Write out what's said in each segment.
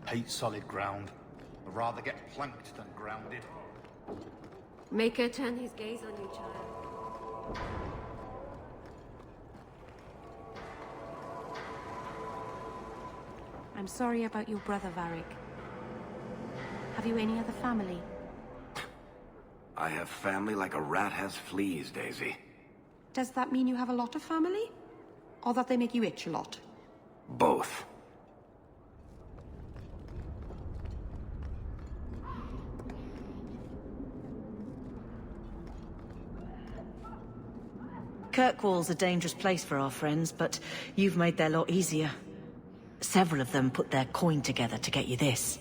hate solid ground. I'd rather get planked than grounded. Make her turn his gaze on you, child. I'm sorry about your brother, Varric. Have you any other family? I have family like a rat has fleas, Daisy. Does that mean you have a lot of family? Or that they make you itch a lot? Both. Kirkwall's a dangerous place for our friends, but you've made their lot easier. Several of them put their coin together to get you this.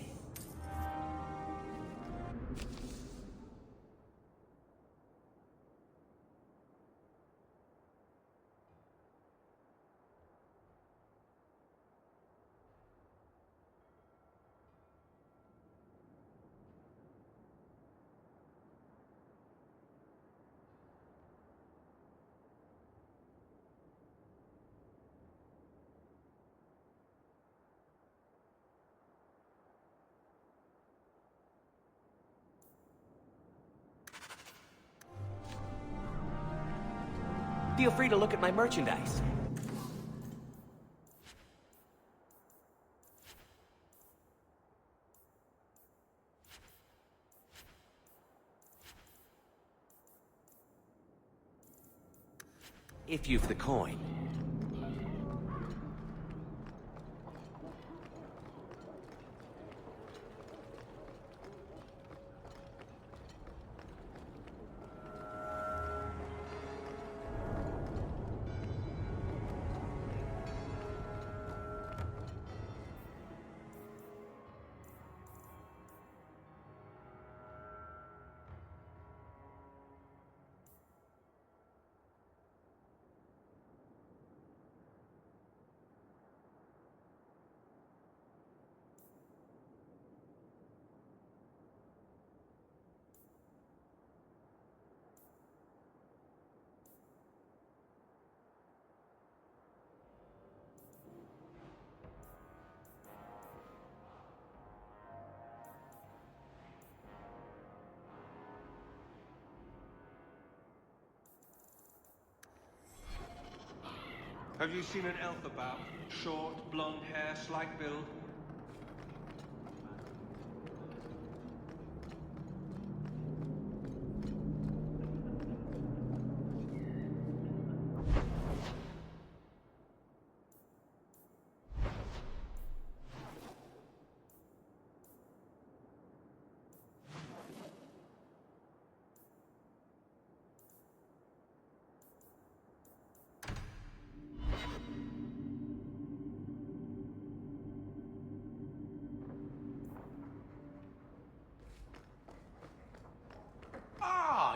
Feel free to look at my merchandise. If you've the coin. Have you seen an elf about? Short, blonde hair, slight build?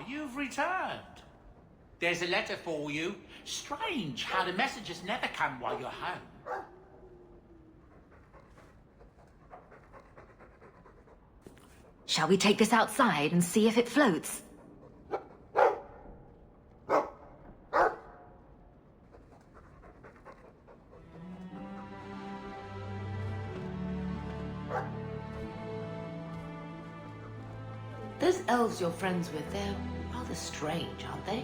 You've returned. There's a letter for you. Strange how the messages never come while you're home. Shall we take this outside and see if it floats? Those elves you're friends with, they're rather strange, aren't they?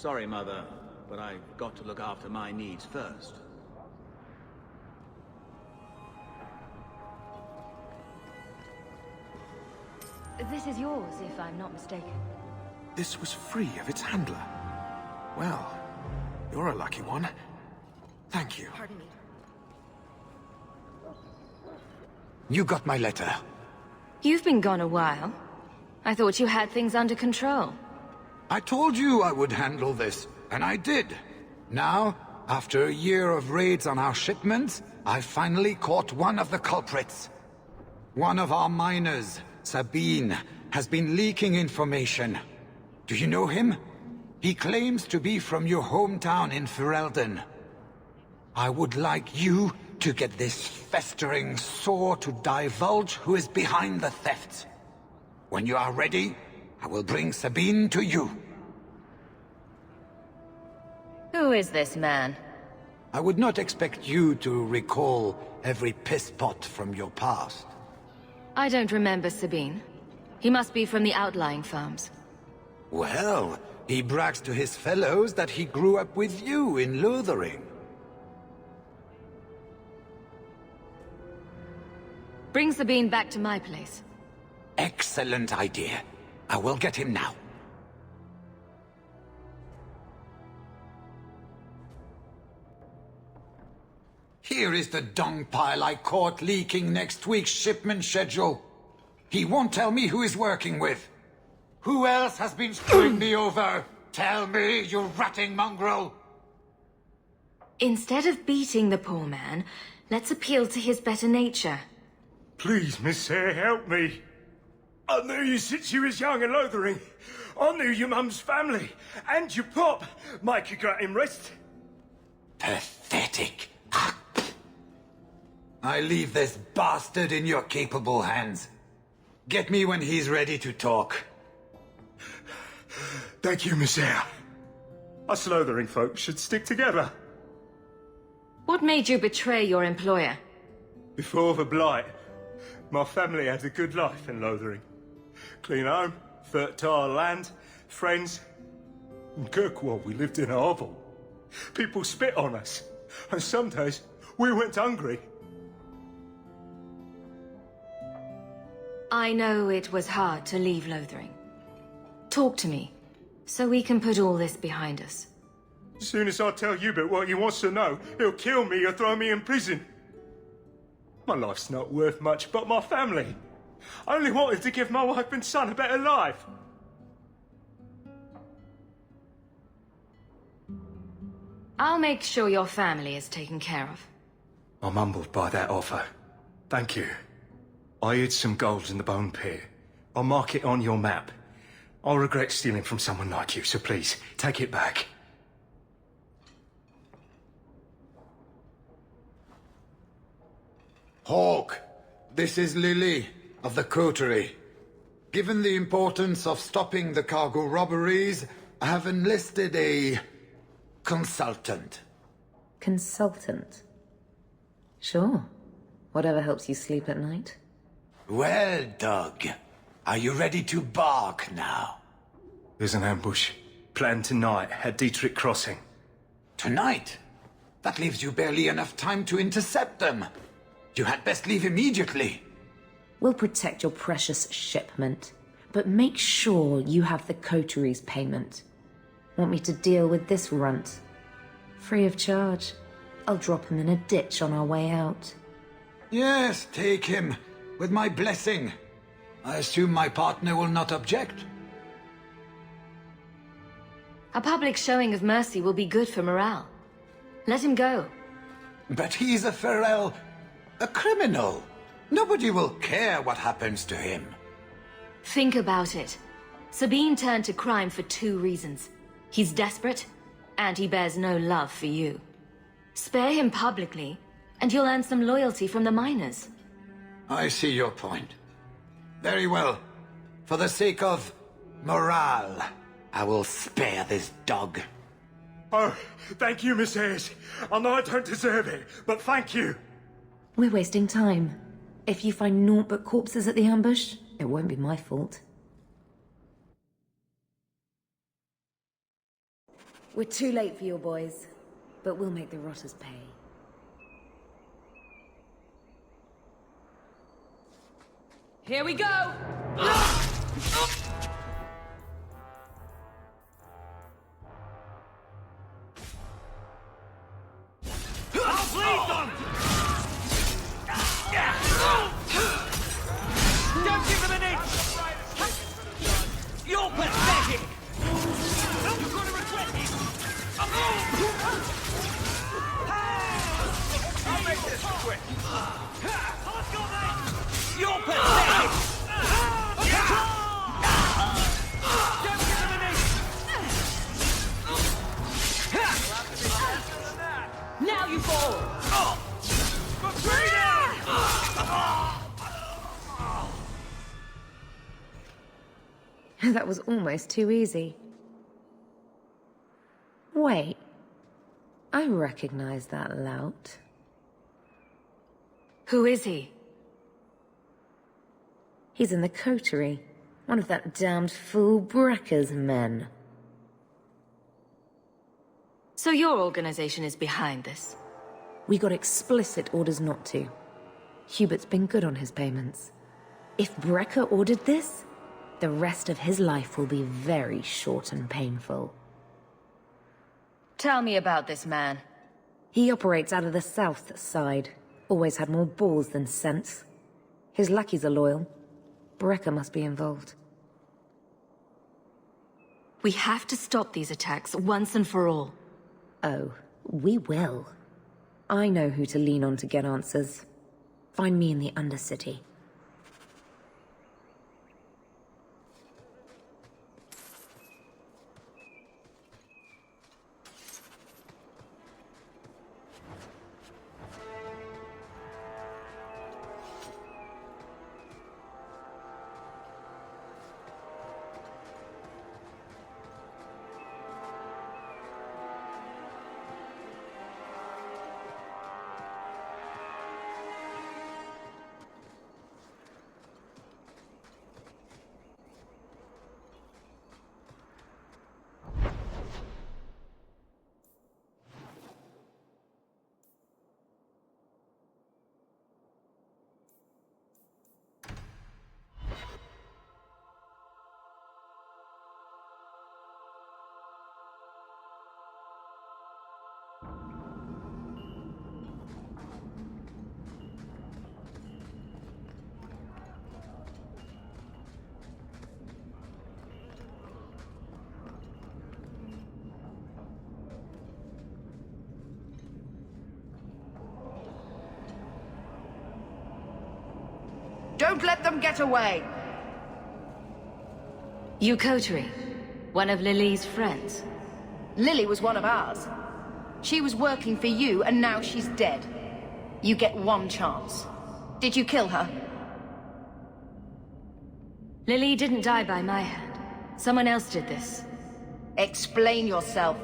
Sorry, Mother, but I've got to look after my needs first. This is yours, if I'm not mistaken. This was free of its handler. Well, you're a lucky one. Thank you. Pardon me. You got my letter. You've been gone a while. I thought you had things under control. I told you I would handle this, and I did. Now, after a year of raids on our shipments, I finally caught one of the culprits. One of our miners, Sabine, has been leaking information. Do you know him? He claims to be from your hometown in Ferelden. I would like you to get this festering sore to divulge who is behind the thefts. When you are ready, I will bring Sabine to you. Who is this man? I would not expect you to recall every pisspot from your past. I don't remember Sabine. He must be from the outlying farms. Well, he brags to his fellows that he grew up with you in Lothering. Bring Sabine back to my place. Excellent idea. I will get him now. Here is the dung pile I caught leaking next week's shipment schedule. He won't tell me who he's working with. Who else has been screwing me over? Tell me, you ratting mongrel! Instead of beating the poor man, let's appeal to his better nature. Please, Miss Hare, help me. I knew you since you was young and Lothering. I knew your mum's family, and your pop. Mike, you got him rest. Pathetic. I leave this bastard in your capable hands. Get me when he's ready to talk. Thank you, Miss Hare. Us Lothering folk should stick together. What made you betray your employer? Before the Blight, my family had a good life in Lothering. Clean home, fertile land, friends. In Kirkwall, we lived in a hovel. People spit on us, and some days we went hungry. I know it was hard to leave Lothering. Talk to me, so we can put all this behind us. As soon as I tell Hubert what he wants to know, he'll kill me or throw me in prison. My life's not worth much, but my family. I only wanted to give my wife and son a better life. I'll make sure your family is taken care of. I'm humbled by that offer. Thank you. I hid some gold in the bone pit. I'll mark it on your map. I'll regret stealing from someone like you, so please, take it back. Hawke, this is Lily of the Coterie. Given the importance of stopping the cargo robberies, I have enlisted a consultant. Consultant? Sure. Whatever helps you sleep at night. Well, Doug, are you ready to bark now? There's an ambush planned tonight at Dietrich Crossing. Tonight? That leaves you barely enough time to intercept them. You had best leave immediately. We'll protect your precious shipment, but make sure you have the coterie's payment. Want me to deal with this runt? Free of charge. I'll drop him in a ditch on our way out. Yes, take him, with my blessing. I assume my partner will not object. A public showing of mercy will be good for morale. Let him go. But he's a Ferel, a criminal. Nobody will care what happens to him. Think about it. Sabine turned to crime for 2 reasons. He's desperate, and he bears no love for you. Spare him publicly, and you'll earn some loyalty from the miners. I see your point. Very well. For the sake of morale, I will spare this dog. Oh, thank you, Miss Hayes. I know I don't deserve it, but thank you. We're wasting time. If you find naught but corpses at the ambush, it won't be my fault. We're too late for your boys, but we'll make the rotters pay. Here we go! Don't give them an inch! You're pathetic! You're gonna regret it! I'll make this quick! You're pathetic! Don't give them an inch! Now you fall! For freedom! That was almost too easy. Wait. I recognize that lout. Who is he? He's in the coterie. One of that damned fool Brekker's men. So your organization is behind this? We got explicit orders not to. Hubert's been good on his payments. If Brekker ordered this, the rest of his life will be very short and painful. Tell me about this man. He operates out of the south side. Always had more balls than sense. His lackeys are loyal. Brekker must be involved. We have to stop these attacks once and for all. Oh, we will. I know who to lean on to get answers. Find me in the Undercity. Don't let them get away! You coterie, one of Lily's friends. Lily was one of ours. She was working for you, and now she's dead. You get one chance. Did you kill her? Lily didn't die by my hand. Someone else did this. Explain yourself.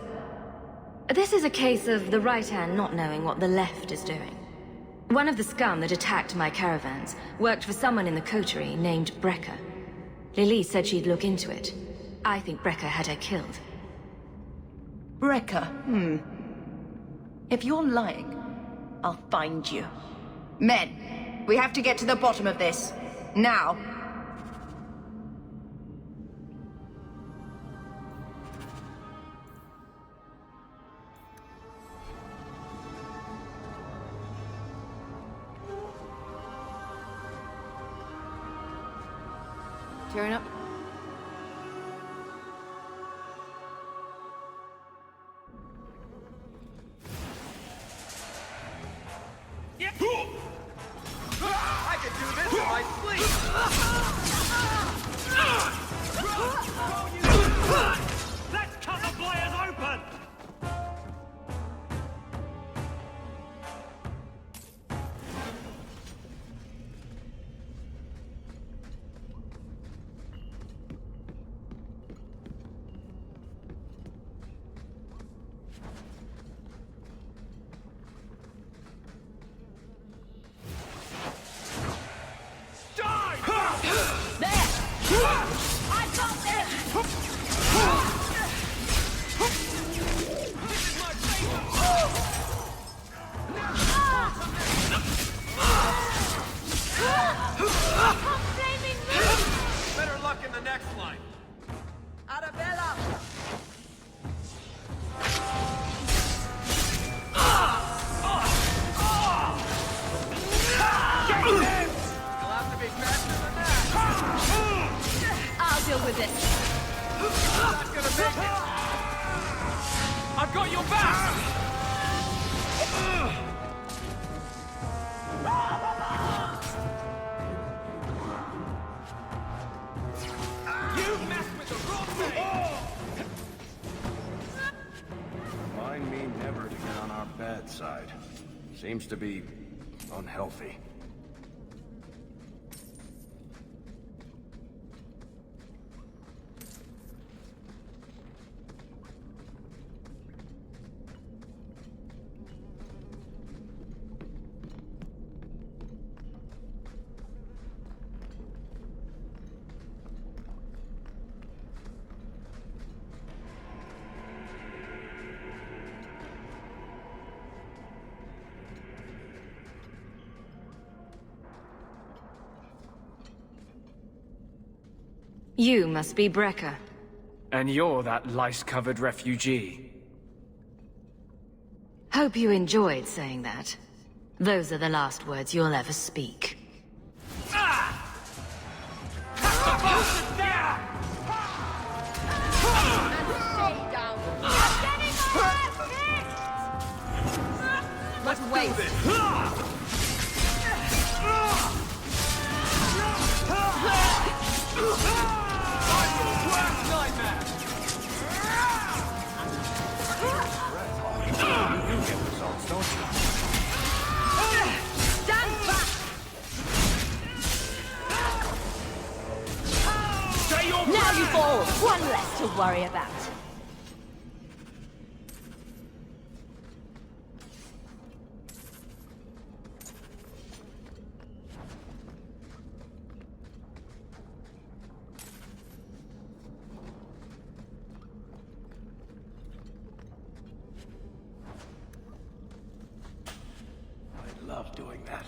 This is a case of the right hand not knowing what the left is doing. One of the scum that attacked my caravans worked for someone in the coterie named Brekker. Lily said she'd look into it. I think Brekker had her killed. Brekker, If you're lying, I'll find you. Men, we have to get to the bottom of this. Now. Turn up. I can do this in my sleep! Let's cut the players open! your back! You messed with the wrong thing! Mind me never to get on our bad side. Seems to be unhealthy. You must be Brekker. And you're that lice-covered refugee. Hope you enjoyed saying that. Those are the last words you'll ever speak. Let's wait. You get results, don't you? Stand back! Now you fall! One less to worry about. I love doing that.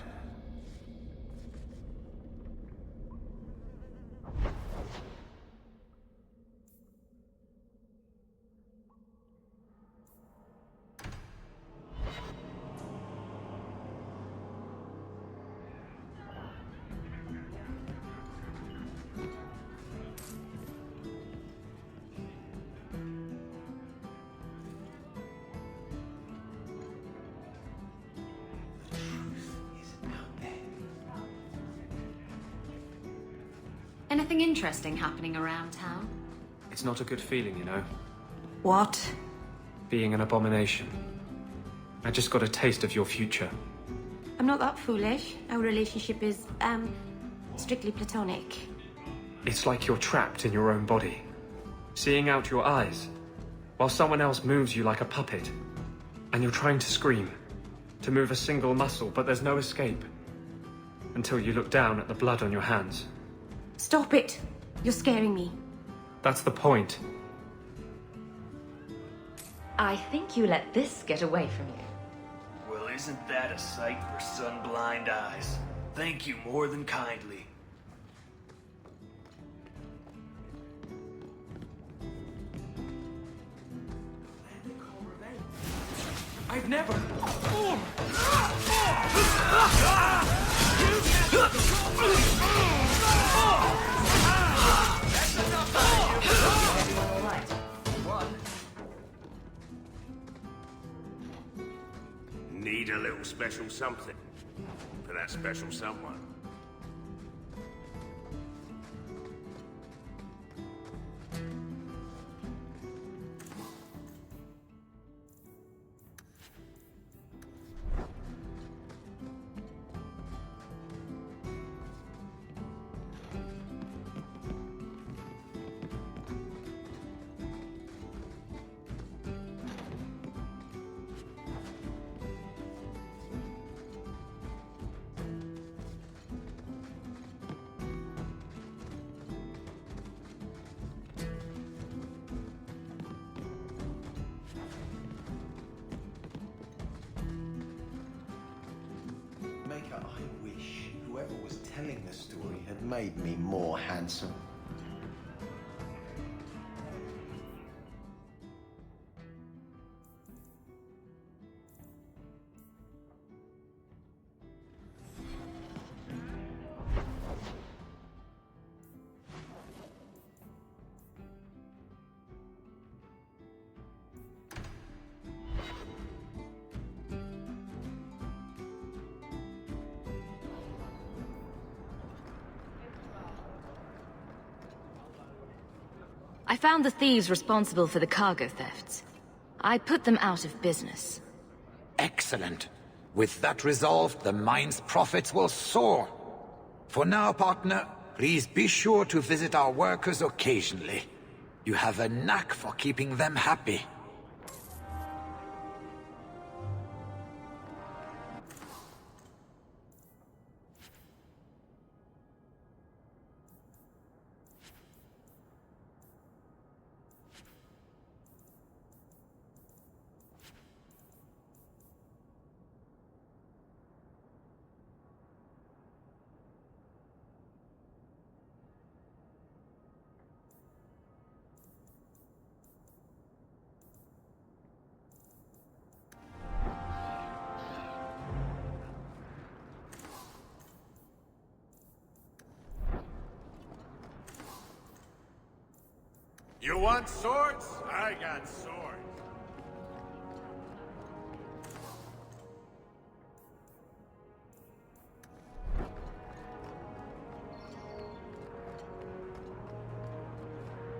Anything interesting happening around town? It's not a good feeling, you know. What? Being an abomination. I just got a taste of your future. I'm not that foolish. Our relationship is, strictly platonic. It's like you're trapped in your own body, seeing out your eyes, while someone else moves you like a puppet. And you're trying to scream, to move a single muscle, but there's no escape. Until you look down at the blood on your hands. Stop it! You're scaring me. That's the point. I think you let this get away from you. Well, isn't that a sight for sun-blind eyes? Thank you more than kindly. I've never... Need a little special something for that special someone. I wish whoever was telling the story had made me more handsome. I found the thieves responsible for the cargo thefts. I put them out of business. Excellent. With that resolved, the mine's profits will soar. For now, partner, please be sure to visit our workers occasionally. You have a knack for keeping them happy. You want swords? I got swords.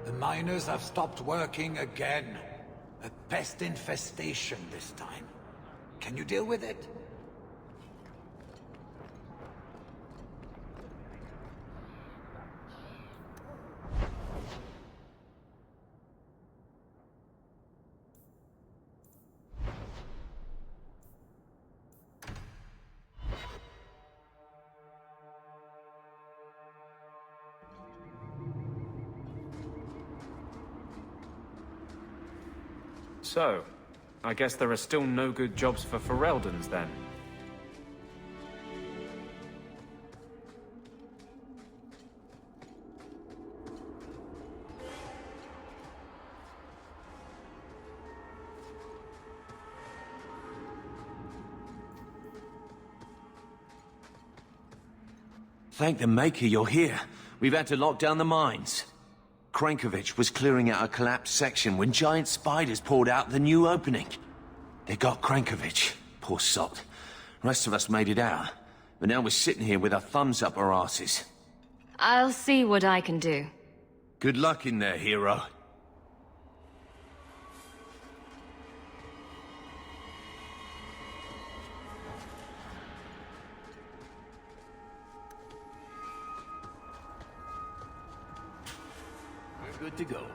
The miners have stopped working again. A pest infestation this time. Can you deal with it? So, I guess there are still no good jobs for Fereldans then. Thank the Maker you're here. We've had to lock down the mines. Krankovich was clearing out a collapsed section when giant spiders poured out the new opening. They got Krankovich, poor sot. Rest of us made it out, but now we're sitting here with our thumbs up our asses. I'll see what I can do. Good luck in there, hero. We're good to go.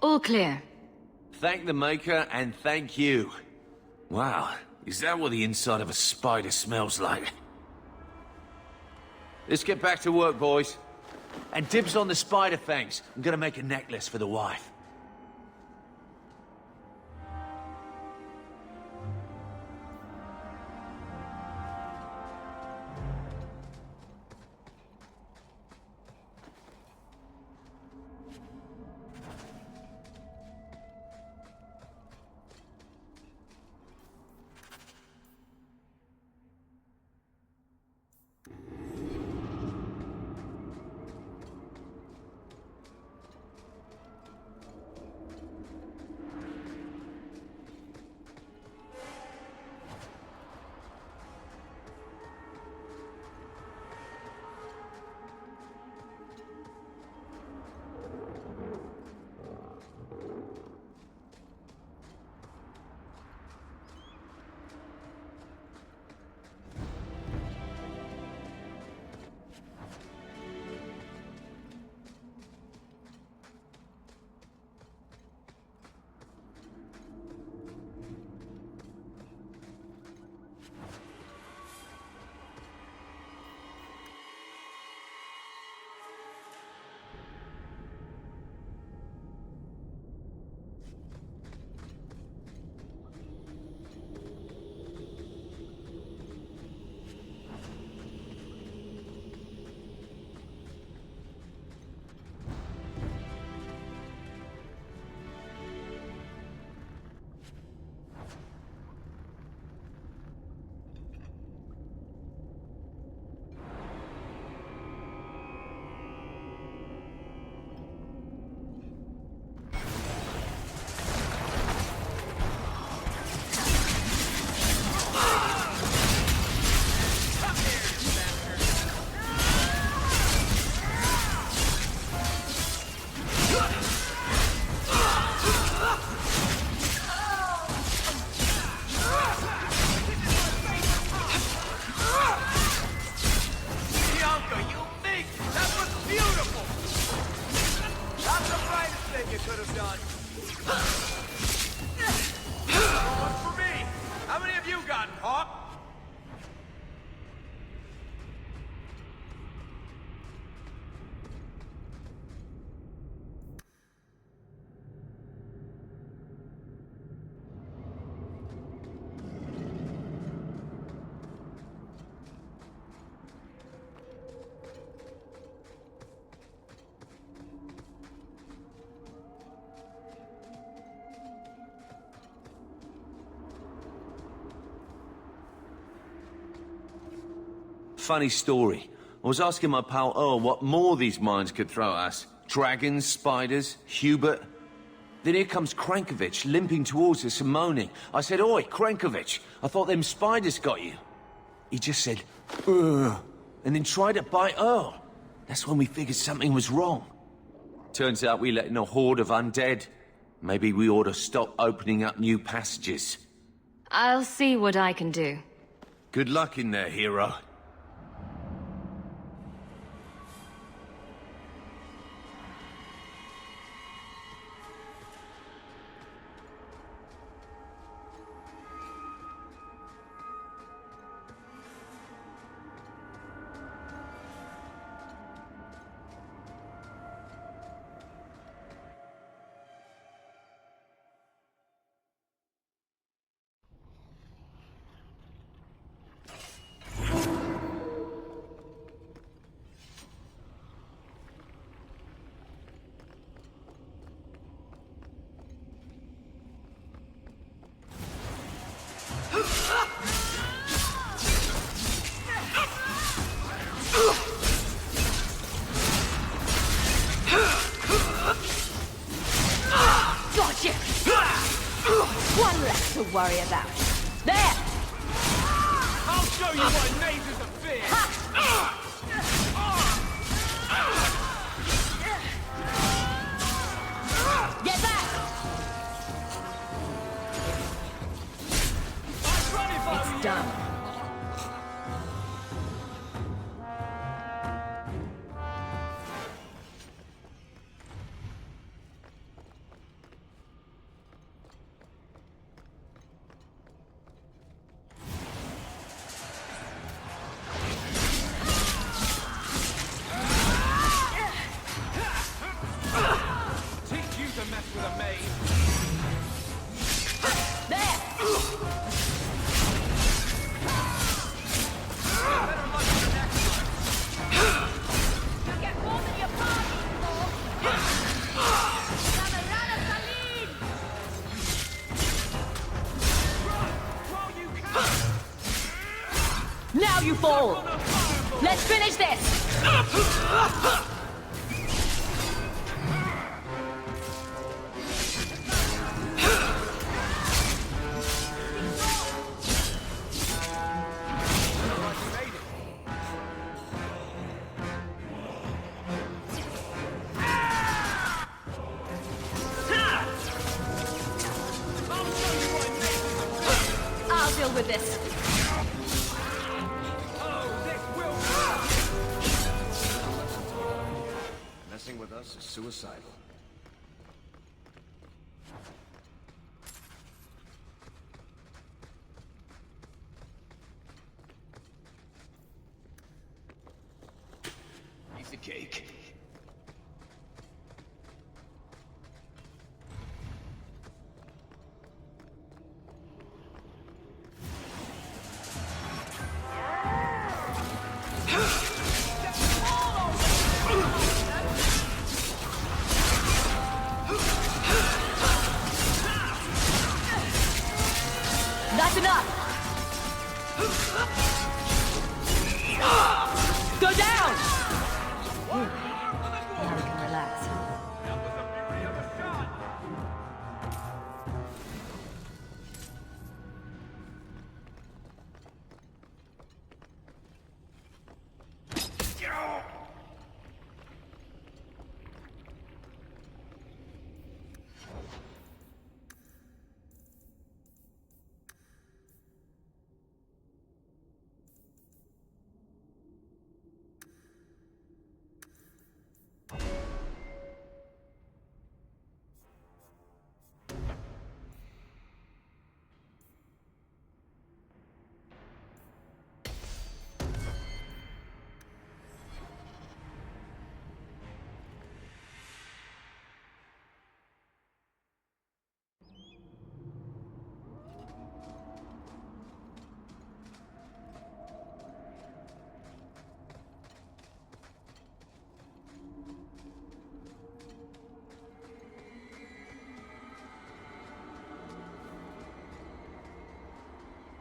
All clear. Thank the Maker, and thank you. Wow, is that what the inside of a spider smells like? Let's get back to work, boys. And dibs on the spider fangs. I'm gonna make a necklace for the wife. Funny story. I was asking my pal Earl what more these mines could throw at us. Dragons, spiders, Hubert. Then here comes Krankovich limping towards us and moaning. I said, "Oi, Krankovich, I thought them spiders got you." He just said, "Ugh," and then tried to bite Earl. That's when we figured something was wrong. Turns out we let in a horde of undead. Maybe we ought to stop opening up new passages. I'll see what I can do. Good luck in there, hero. Gotcha! One less to worry about. There! I'll show you what neighbors are fear! Get back! It's done. Now you fall! Let's finish this! I'll deal with this. Messing with us is suicidal. Piece of cake. That's enough! Go down! Now we can relax.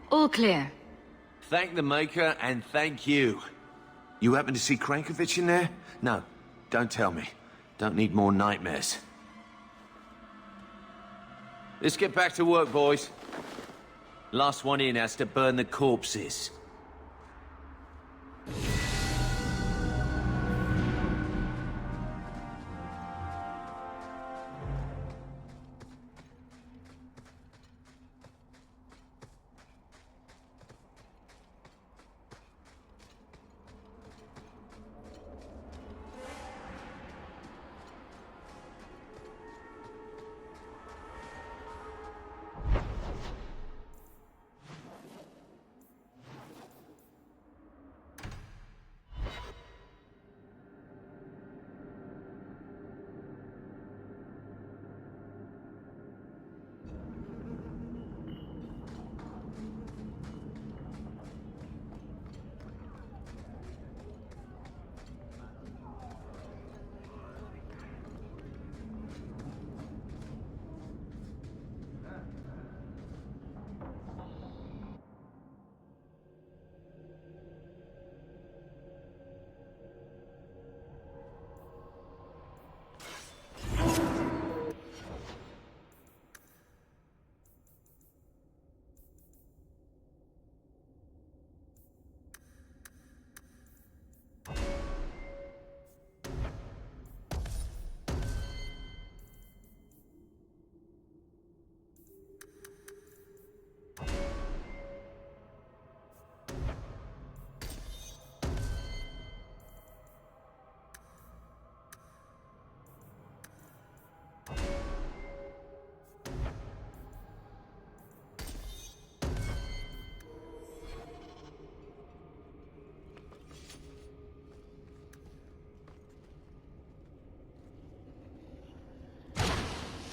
All clear. Thank the Maker, and thank you. You happen to see Krankovich in there? No, don't tell me. Don't need more nightmares. Let's get back to work, boys. Last one in has to burn the corpses.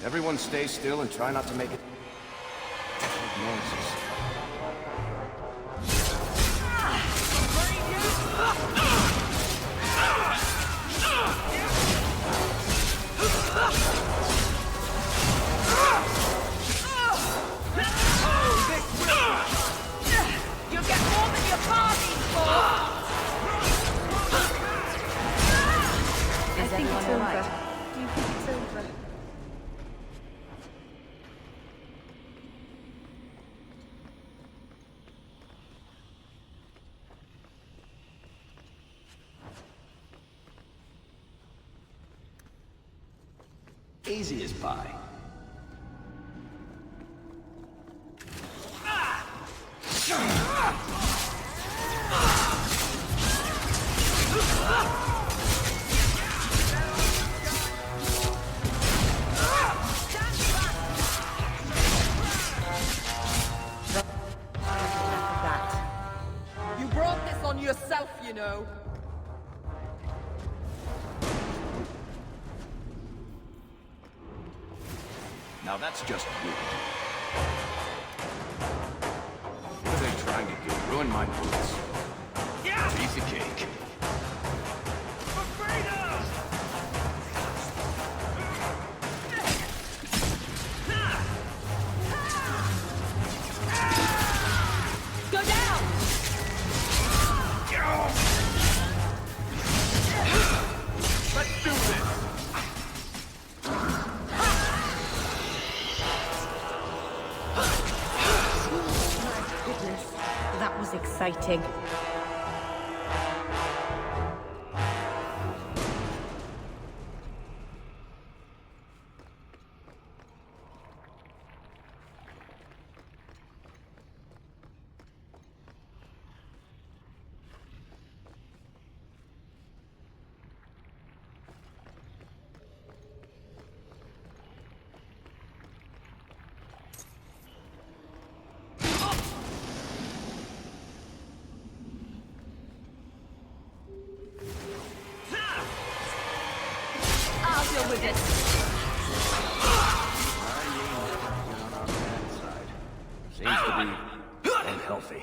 Everyone stay still and try not to make it... noises. You get more than your body! Easy as pie. You brought this on yourself, you know. Now that's just rude. What are they trying to do? Ruin my boots? Yeah! Piece of cake. For freedom! Go down! Let's do this! Goodness, that was exciting. I'll deal with this. Seems to be unhealthy.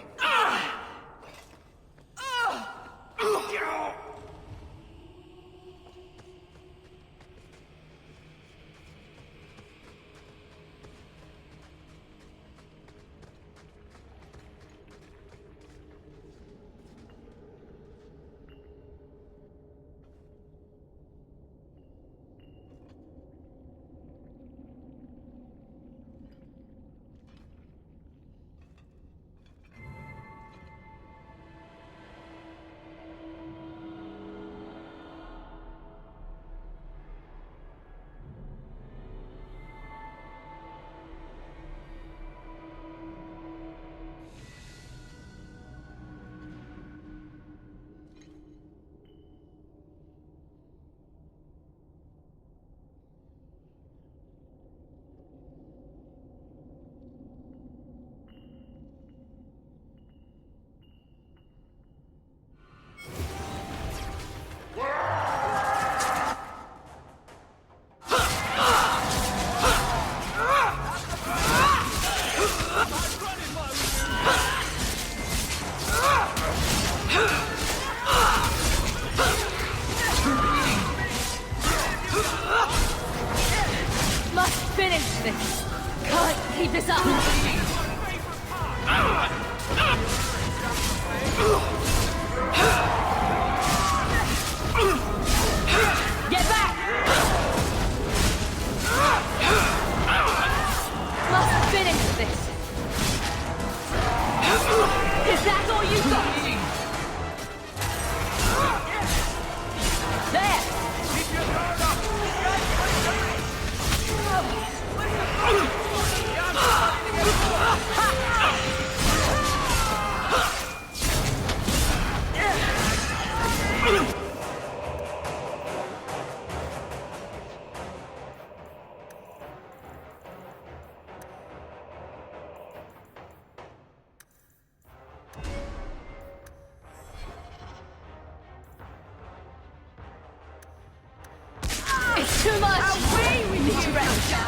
Must finish this. Can't keep this up. Get back! Must finish this. Is that all you got? There! Keep your guard up! It's too much! Away with you, Brekker!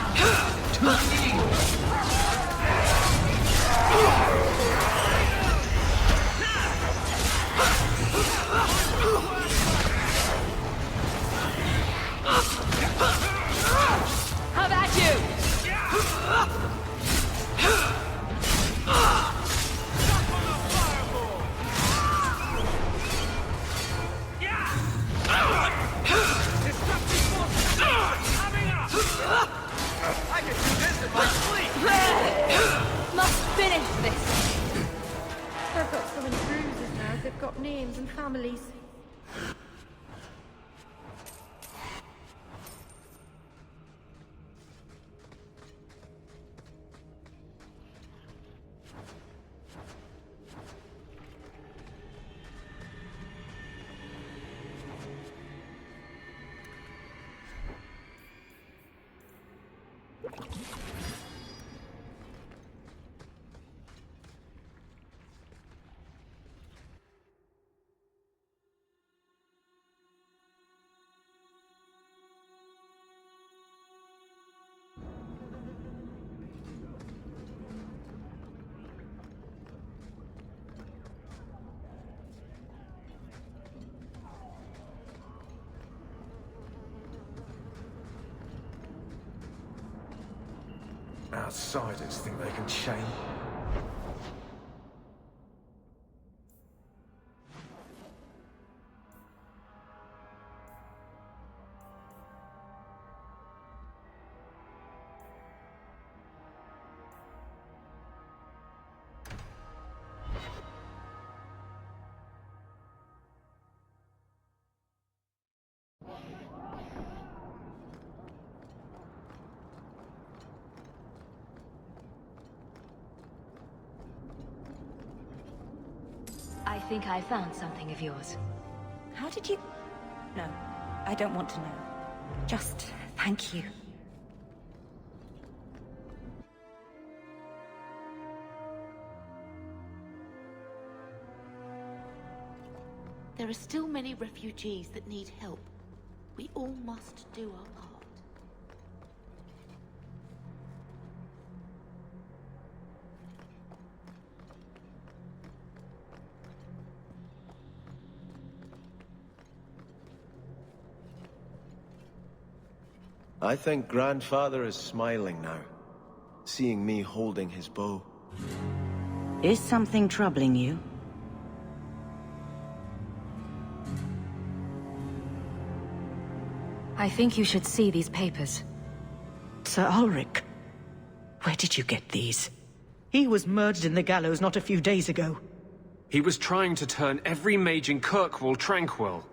How about you? I can do this in my sleep! Must finish this. I've got so many bruises now, they've got names and families. Outsiders think they can chain. I think I found something of yours. How did you... No, I don't want to know. Just thank you. There are still many refugees that need help. We all must do our part. I think Grandfather is smiling now, seeing me holding his bow. Is something troubling you? I think you should see these papers. Sir Ulrich, where did you get these? He was murdered in the gallows not a few days ago. He was trying to turn every mage in Kirkwall tranquil.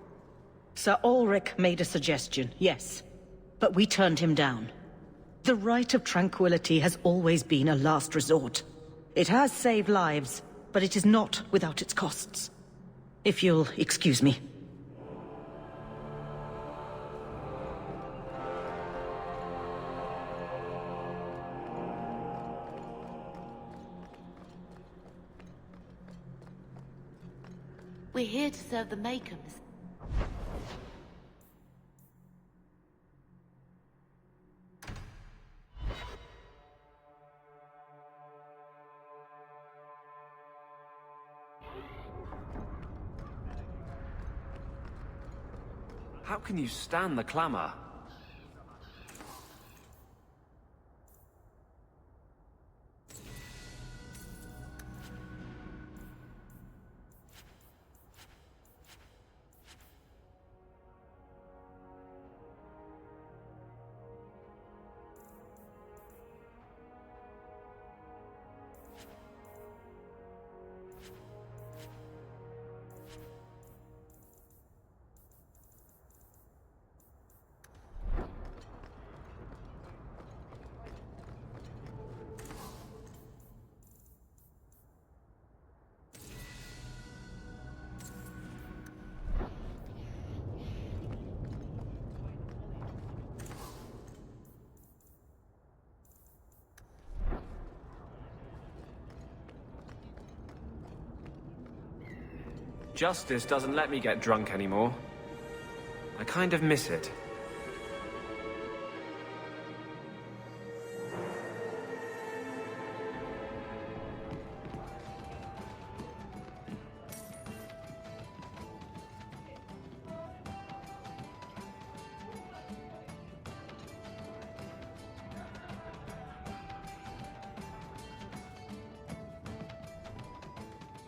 Sir Ulrich made a suggestion, yes. But we turned him down. The right of tranquility has always been a last resort. It has saved lives, but it is not without its costs. If you'll excuse me. We're here to serve the Makers. How can you stand the clamor? Justice doesn't let me get drunk anymore. I kind of miss it.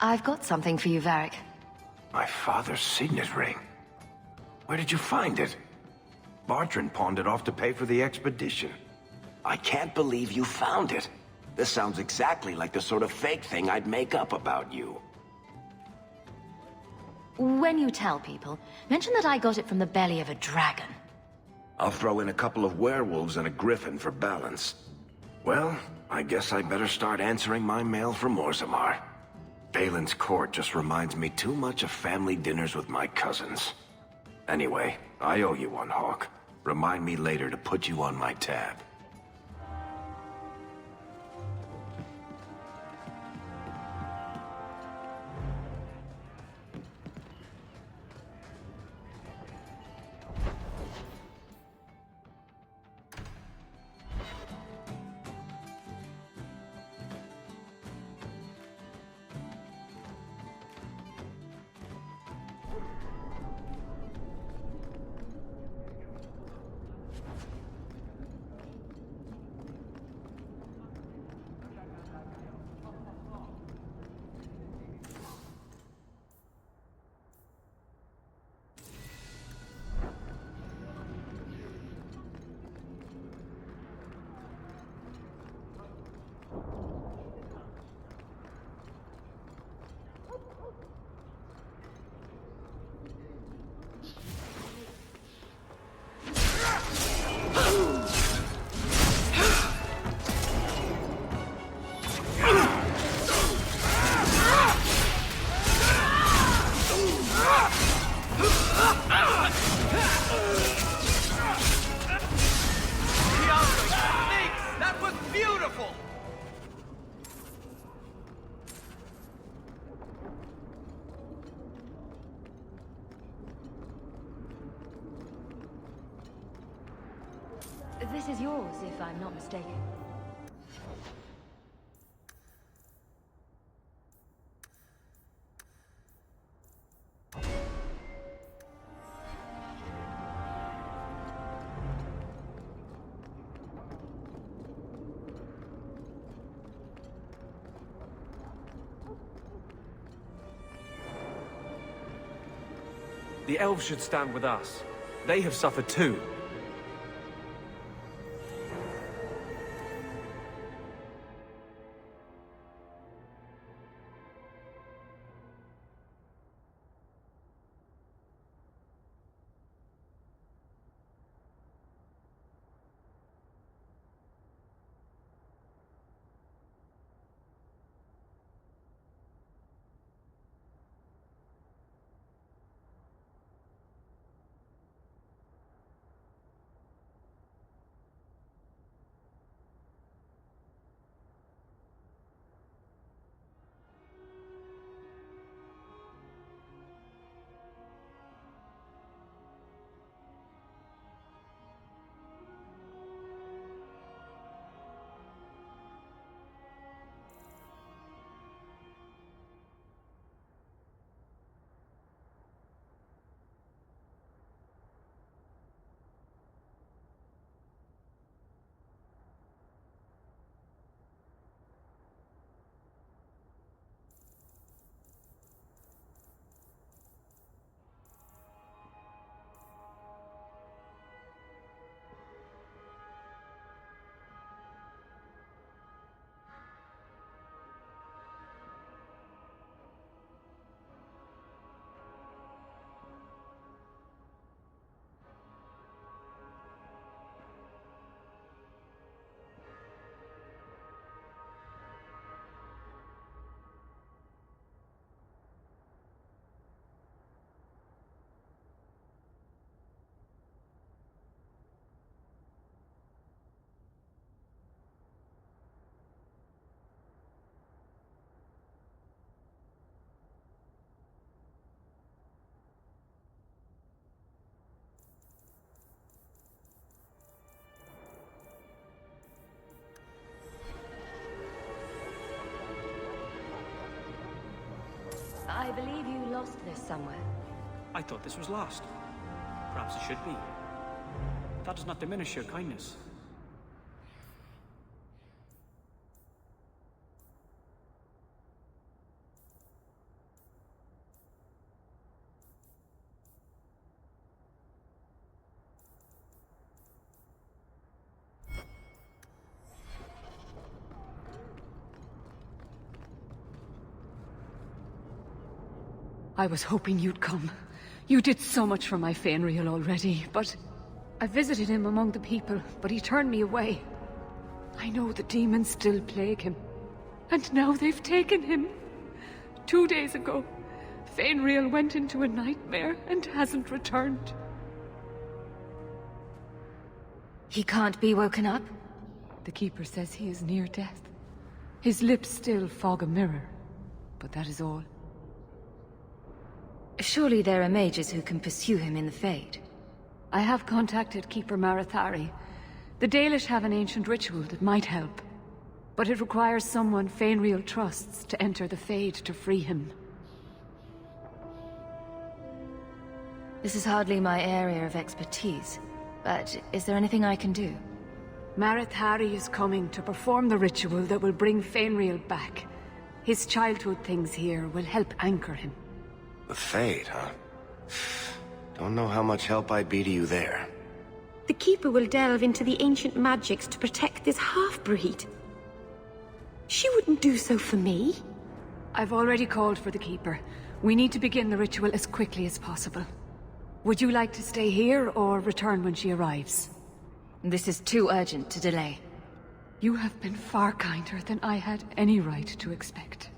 I've got something for you, Varric. My father's signet ring. Where did you find it? Bartrand pawned it off to pay for the expedition. I can't believe you found it. This sounds exactly like the sort of fake thing I'd make up about you. When you tell people, mention that I got it from the belly of a dragon. I'll throw in a couple of werewolves and a griffin for balance. Well, I guess I better start answering my mail from Orzammar. Balin's court just reminds me too much of family dinners with my cousins. Anyway, I owe you one, Hawke. Remind me later to put you on my tab. This is yours, if I'm not mistaken. The elves should stand with us. They have suffered too. I believe you lost this somewhere. I thought this was lost. Perhaps it should be. That does not diminish your kindness. I was hoping you'd come. You did so much for my Fenris already, but... I visited him among the people, but he turned me away. I know the demons still plague him. And now they've taken him. 2 days ago, Fenris went into a nightmare and hasn't returned. He can't be woken up? The Keeper says he is near death. His lips still fog a mirror, but that is all. Surely there are mages who can pursue him in the Fade. I have contacted Keeper Marathari. The Dalish have an ancient ritual that might help. But it requires someone Fenris trusts to enter the Fade to free him. This is hardly my area of expertise, but is there anything I can do? Marathari is coming to perform the ritual that will bring Fenris back. His childhood things here will help anchor him. The Fade, huh? Don't know how much help I'd be to you there. The Keeper will delve into the ancient magics to protect this half-breed. She wouldn't do so for me. I've already called for the Keeper. We need to begin the ritual as quickly as possible. Would you like to stay here or return when she arrives? This is too urgent to delay. You have been far kinder than I had any right to expect.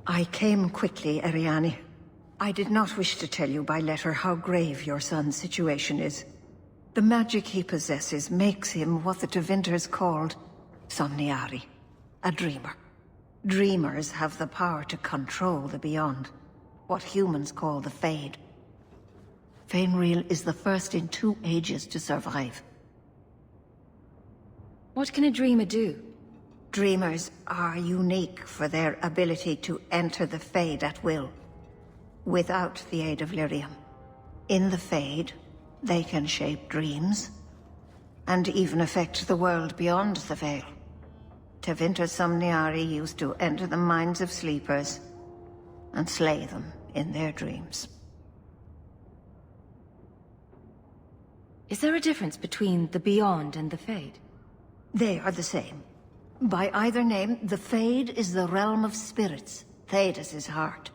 I came quickly, Ariane. I did not wish to tell you by letter how grave your son's situation is. The magic he possesses makes him what the Tevinters called Somniari, a dreamer. Dreamers have the power to control the beyond, what humans call the Fade. Fenris is the first in 2 ages to survive. What can a dreamer do? Dreamers are unique for their ability to enter the Fade at will, without the aid of Lyrium. In the Fade, they can shape dreams, and even affect the world beyond the Veil. Tevinter Somniari used to enter the minds of sleepers, and slay them in their dreams. Is there a difference between the Beyond and the Fade? They are the same. By either name, the Fade is the realm of spirits, Thedas' heart,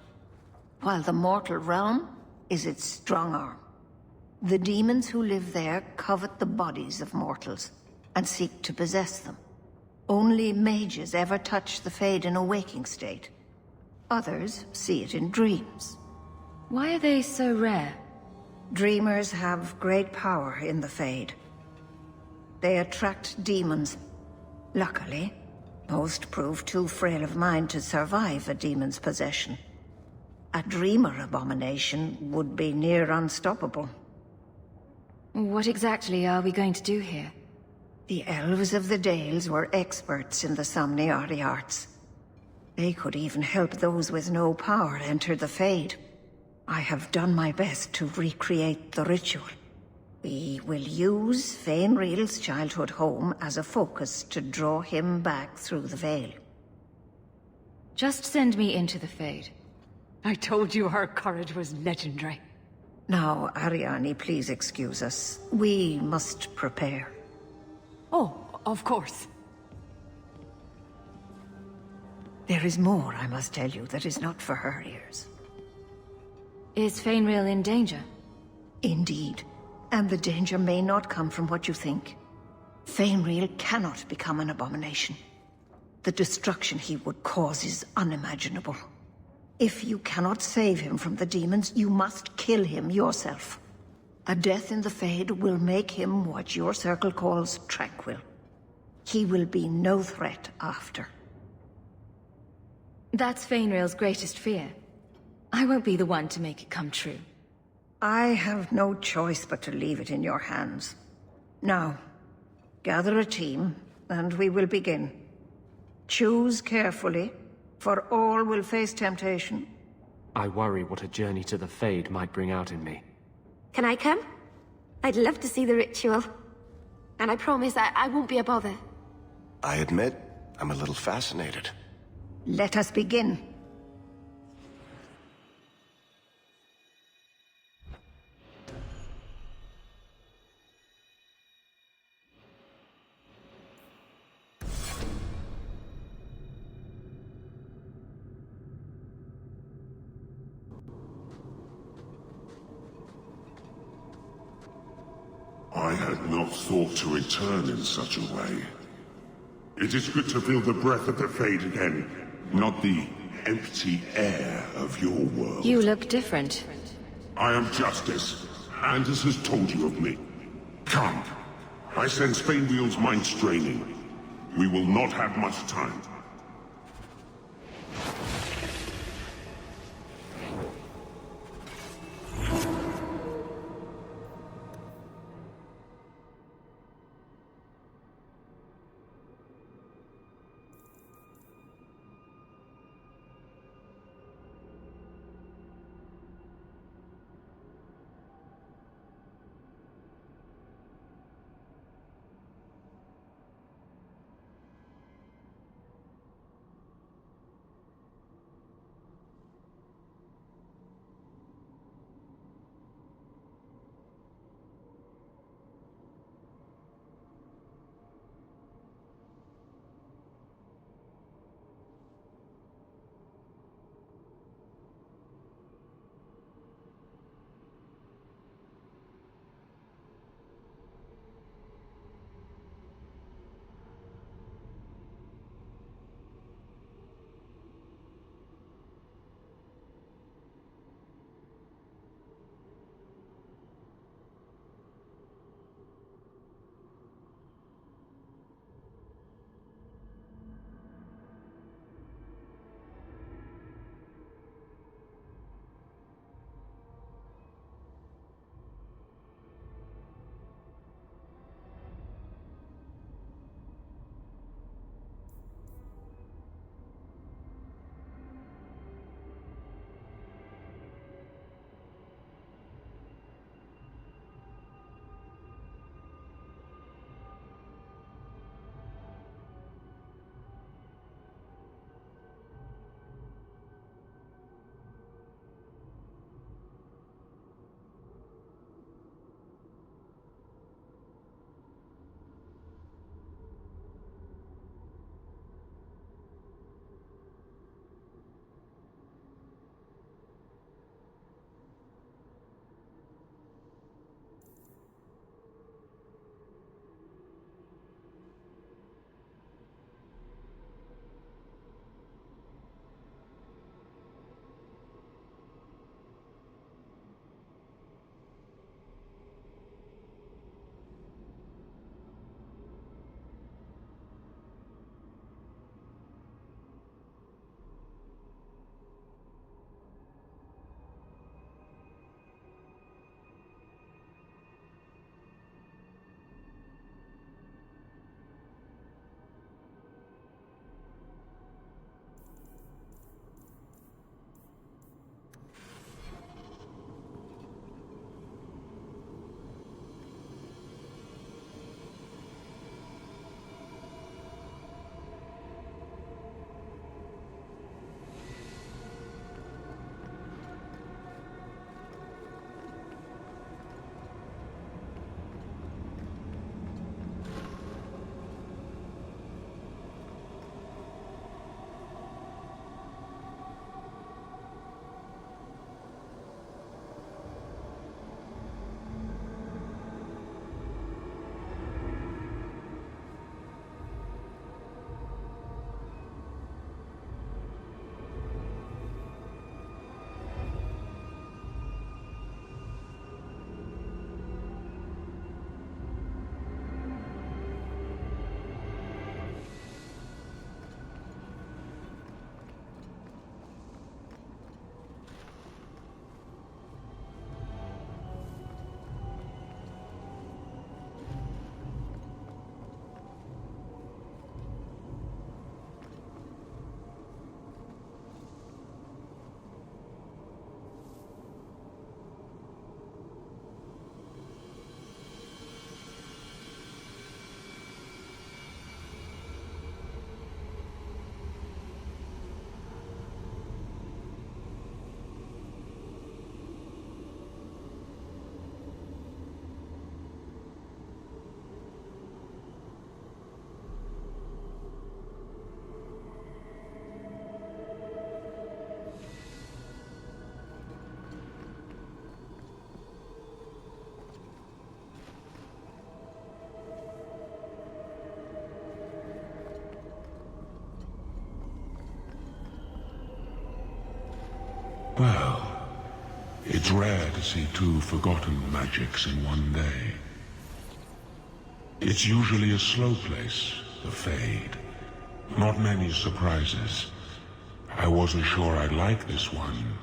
while the mortal realm is its strong arm. The demons who live there covet the bodies of mortals, and seek to possess them. Only mages ever touch the Fade in a waking state. Others see it in dreams. Why are they so rare? Dreamers have great power in the Fade. They attract demons. Luckily, most prove too frail of mind to survive a demon's possession. A dreamer abomination would be near unstoppable. What exactly are we going to do here? The elves of the Dales were experts in the Somniari arts. They could even help those with no power enter the Fade. I have done my best to recreate the ritual. We will use Fenris's childhood home as a focus to draw him back through the Veil. Just send me into the Fade. I told you her courage was legendary. Now, Ariane, please excuse us. We must prepare. Oh, of course. There is more I must tell you that is not for her ears. Is Fenris in danger? Indeed. And the danger may not come from what you think. Fenris cannot become an abomination. The destruction he would cause is unimaginable. If you cannot save him from the demons, you must kill him yourself. A death in the Fade will make him what your circle calls tranquil. He will be no threat after. That's Fenris's greatest fear. I won't be the one to make it come true. I have no choice but to leave it in your hands. Now, gather a team, and we will begin. Choose carefully, for all will face temptation. I worry what a journey to the Fade might bring out in me. Can I come? I'd love to see the ritual. And I promise I won't be a bother. I admit, I'm a little fascinated. Let us begin. I had not thought to return in such a way. It is good to feel the breath of the Fade again, not the empty air of your world. You look different. I am Justice. Anders has told you of me. Come. I sense Fenwheel's mind straining. We will not have much time. Well, it's rare to see two forgotten magics in one day. It's usually a slow place, the Fade. Not many surprises. I wasn't sure I'd like this one,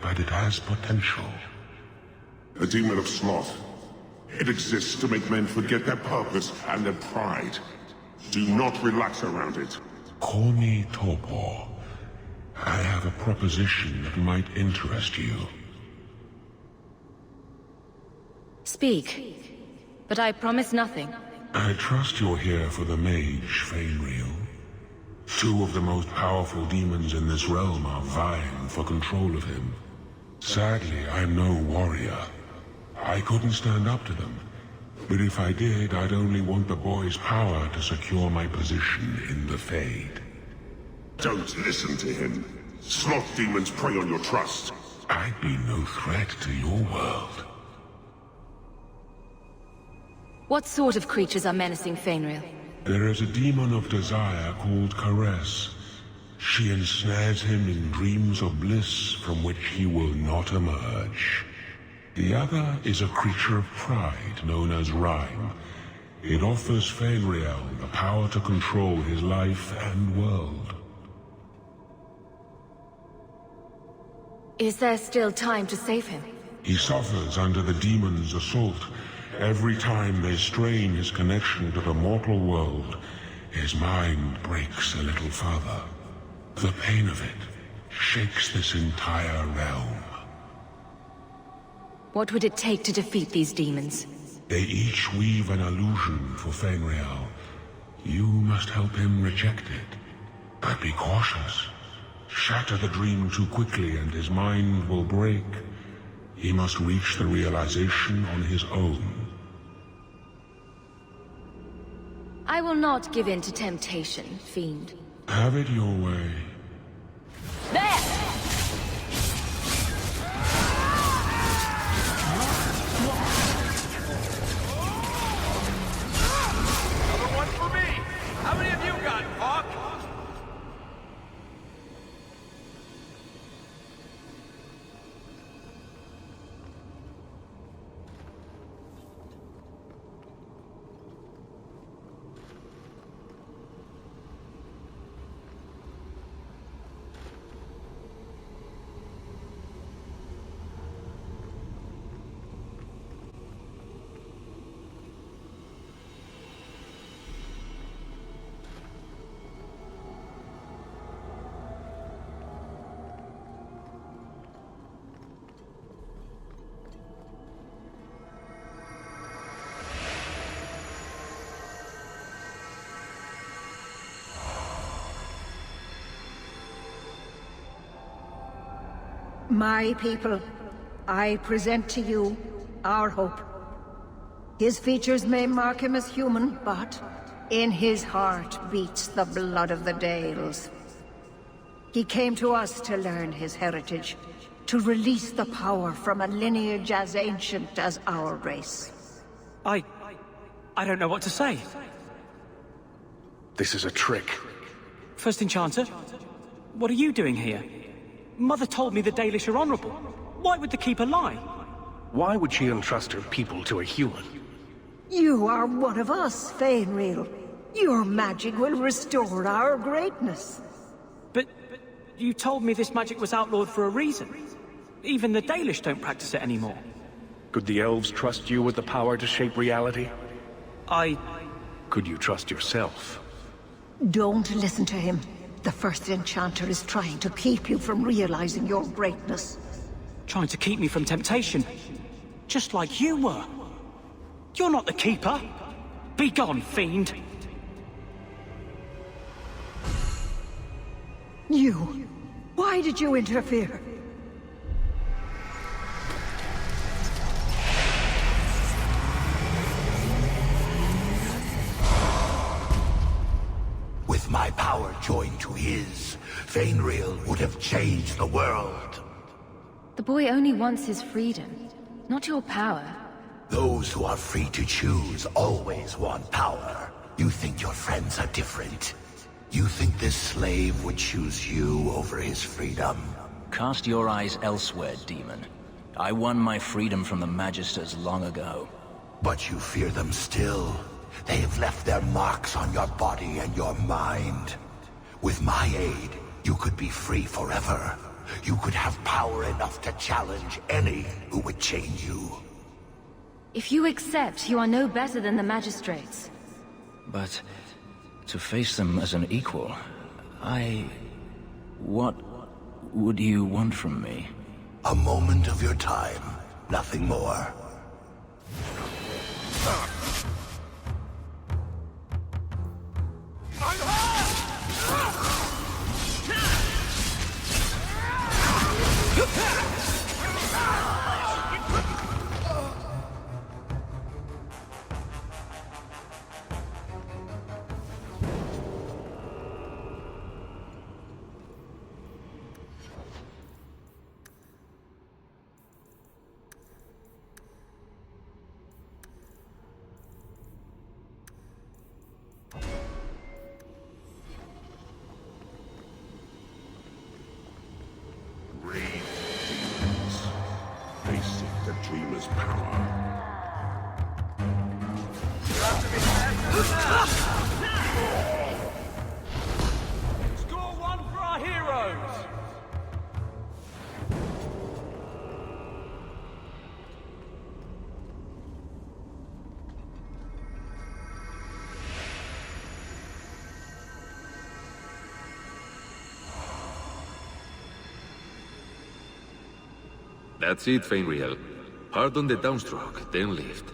but it has potential. A demon of sloth. It exists to make men forget their purpose and their pride. Do not relax around it. Call me Torpor. I have a proposition that might interest you. Speak, but I promise nothing. I trust you're here for the mage, Fenris. Two of the most powerful demons in this realm are vying for control of him. Sadly, I'm no warrior. I couldn't stand up to them. But if I did, I'd only want the boy's power to secure my position in the Fade. Don't listen to him. Sloth demons prey on your trust. I'd be no threat to your world. What sort of creatures are menacing Fenris? There is a demon of desire called Caress. She ensnares him in dreams of bliss from which he will not emerge. The other is a creature of pride known as Rhyme. It offers Fenris the power to control his life and world. Is there still time to save him? He suffers under the demon's assault. Every time they strain his connection to the mortal world, his mind breaks a little further. The pain of it shakes this entire realm. What would it take to defeat these demons? They each weave an illusion for Fenris. You must help him reject it. But be cautious. Shatter the dream too quickly and his mind will break. He must reach the realization on his own. I will not give in to temptation, fiend. Have it your way. There! Another one for me! How many have you got, Hawke? My people, I present to you our hope. His features may mark him as human, but in his heart beats the blood of the Dales. He came to us to learn his heritage, to release the power from a lineage as ancient as our race. I don't know what to say. This is a trick. First Enchanter, what are you doing here? Mother told me the Dalish are honorable. Why would the Keeper lie? Why would she entrust her people to a human? You are one of us, Fenris. Your magic will restore our greatness. But you told me this magic was outlawed for a reason. Even the Dalish don't practice it anymore. Could the elves trust you with the power to shape reality? Could you trust yourself? Don't listen to him. The First Enchanter is trying to keep you from realizing your greatness. Trying to keep me from temptation. Just like you were. You're not the Keeper. Be gone, fiend. You. Why did you interfere? With my power joined to his, Fenris would have changed the world. The boy only wants his freedom, not your power. Those who are free to choose always want power. You think your friends are different. You think this slave would choose you over his freedom. Cast your eyes elsewhere, demon. I won my freedom from the Magisters long ago. But you fear them still. They have left their marks on your body and your mind. With my aid, you could be free forever. You could have power enough to challenge any who would chain you. If you accept, you are no better than the magistrates. But to face them as an equal, What would you want from me? A moment of your time, nothing more. Score one for our heroes! That's it, Fenris. Hard on the downstroke, then lift.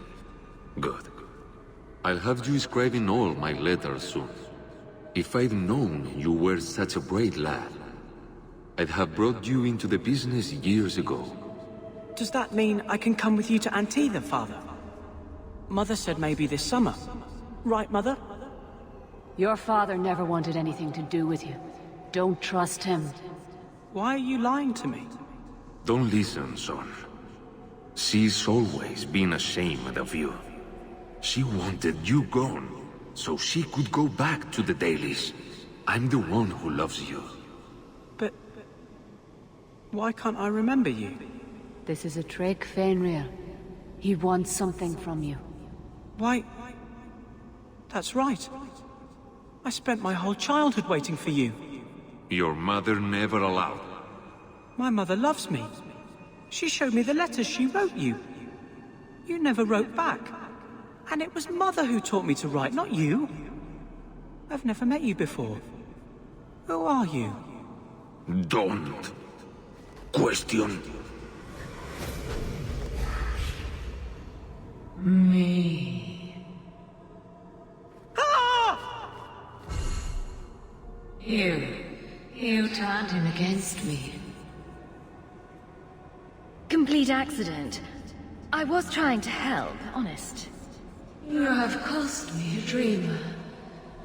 Good. I'll have you scribing all my letters soon. If I'd known you were such a brave lad, I'd have brought you into the business years ago. Does that mean I can come with you to Antitha, Father? Mother said maybe this summer. Right, Mother? Your father never wanted anything to do with you. Don't trust him. Why are you lying to me? Don't listen, son. She's always been ashamed of you. She wanted you gone, so she could go back to the dailies. I'm the one who loves you. But why can't I remember you? This is a trick, Fenris. He wants something from you. Why? That's right. I spent my whole childhood waiting for you. Your mother never allowed. My mother loves me. She showed me the letters she wrote you. You never wrote back. And it was Mother who taught me to write, not you. I've never met you before. Who are you? Don't question me. You turned him against me. Complete accident. I was trying to help, honest. You have cost me a dreamer,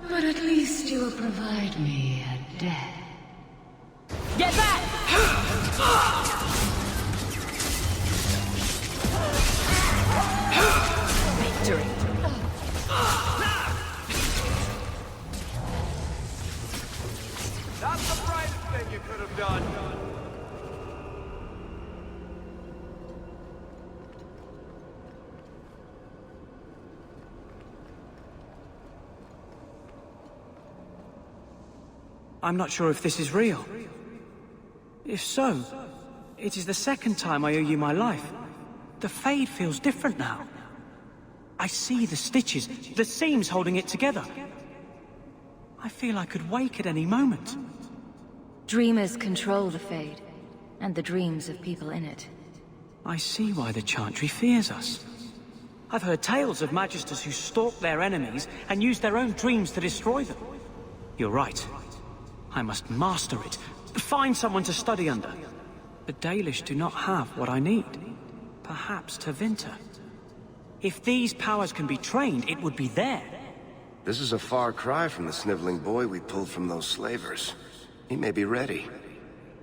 but at least you will provide me a death. Get back! Victory. That's the brightest thing you could have done. I'm not sure if this is real. If so, it is the second time I owe you my life. The Fade feels different now. I see the stitches, the seams holding it together. I feel I could wake at any moment. Dreamers control the Fade, and the dreams of people in it. I see why the Chantry fears us. I've heard tales of Magisters who stalk their enemies and use their own dreams to destroy them. You're right. I must master it. Find someone to study under. The Dalish do not have what I need. Perhaps Tevinter. If these powers can be trained, it would be there. This is a far cry from the sniveling boy we pulled from those slavers. He may be ready.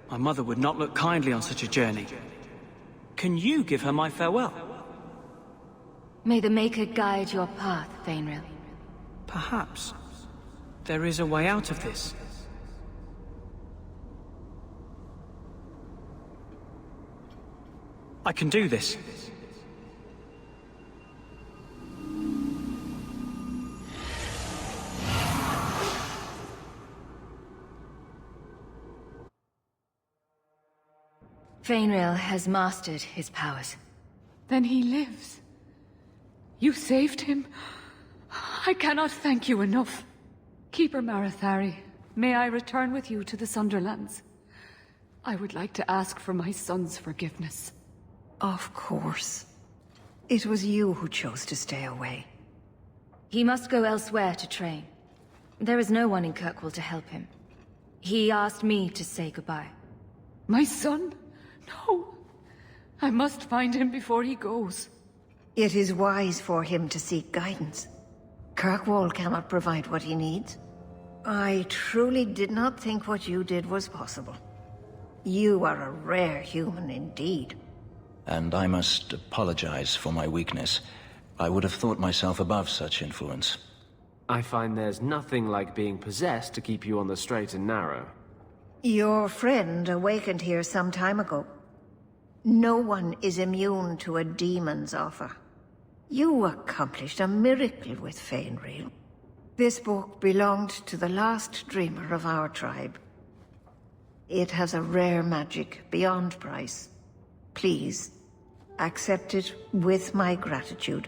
My mother would not look kindly on such a journey. Can you give her my farewell? May the Maker guide your path, Fenris. Perhaps there is a way out of this. I can do this. Fenris has mastered his powers. Then he lives. You saved him. I cannot thank you enough. Keeper Marathari, may I return with you to the Sunderlands? I would like to ask for my son's forgiveness. Of course. It was you who chose to stay away. He must go elsewhere to train. There is no one in Kirkwall to help him. He asked me to say goodbye. My son? No. I must find him before he goes. It is wise for him to seek guidance. Kirkwall cannot provide what he needs. I truly did not think what you did was possible. You are a rare human indeed. And I must apologize for my weakness. I would have thought myself above such influence. I find there's nothing like being possessed to keep you on the straight and narrow. Your friend awakened here some time ago. No one is immune to a demon's offer. You accomplished a miracle with Fenris. This book belonged to the last dreamer of our tribe. It has a rare magic beyond price. Please, accept it with my gratitude.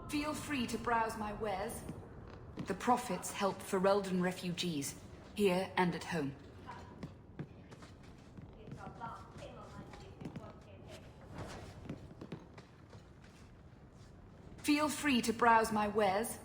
Feel free to browse my wares. The profits help Ferelden refugees, here and at home. Feel free to browse my wares.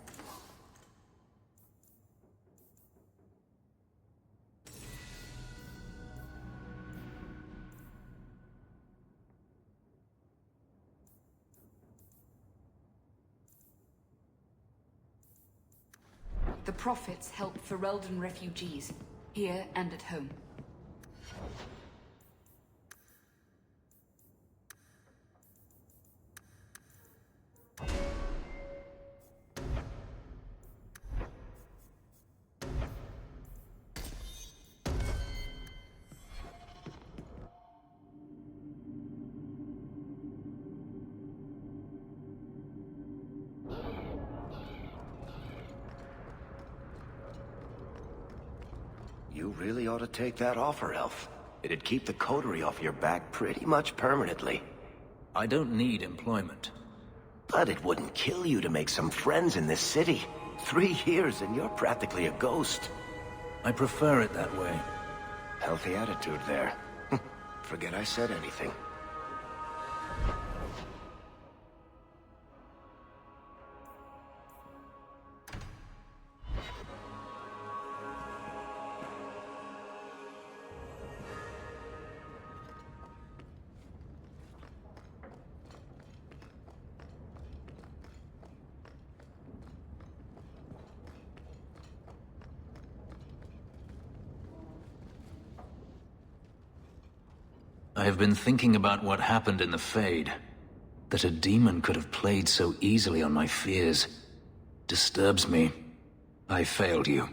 The profits help Ferelden refugees, here and at home. You really ought to take that offer, Elf. It'd keep the coterie off your back pretty much permanently. I don't need employment. But it wouldn't kill you to make some friends in this city. 3 years and you're practically a ghost. I prefer it that way. Healthy attitude there. Forget I said anything. have been thinking about what happened in the Fade. That a demon could have played so easily on my fears disturbs me. I failed you.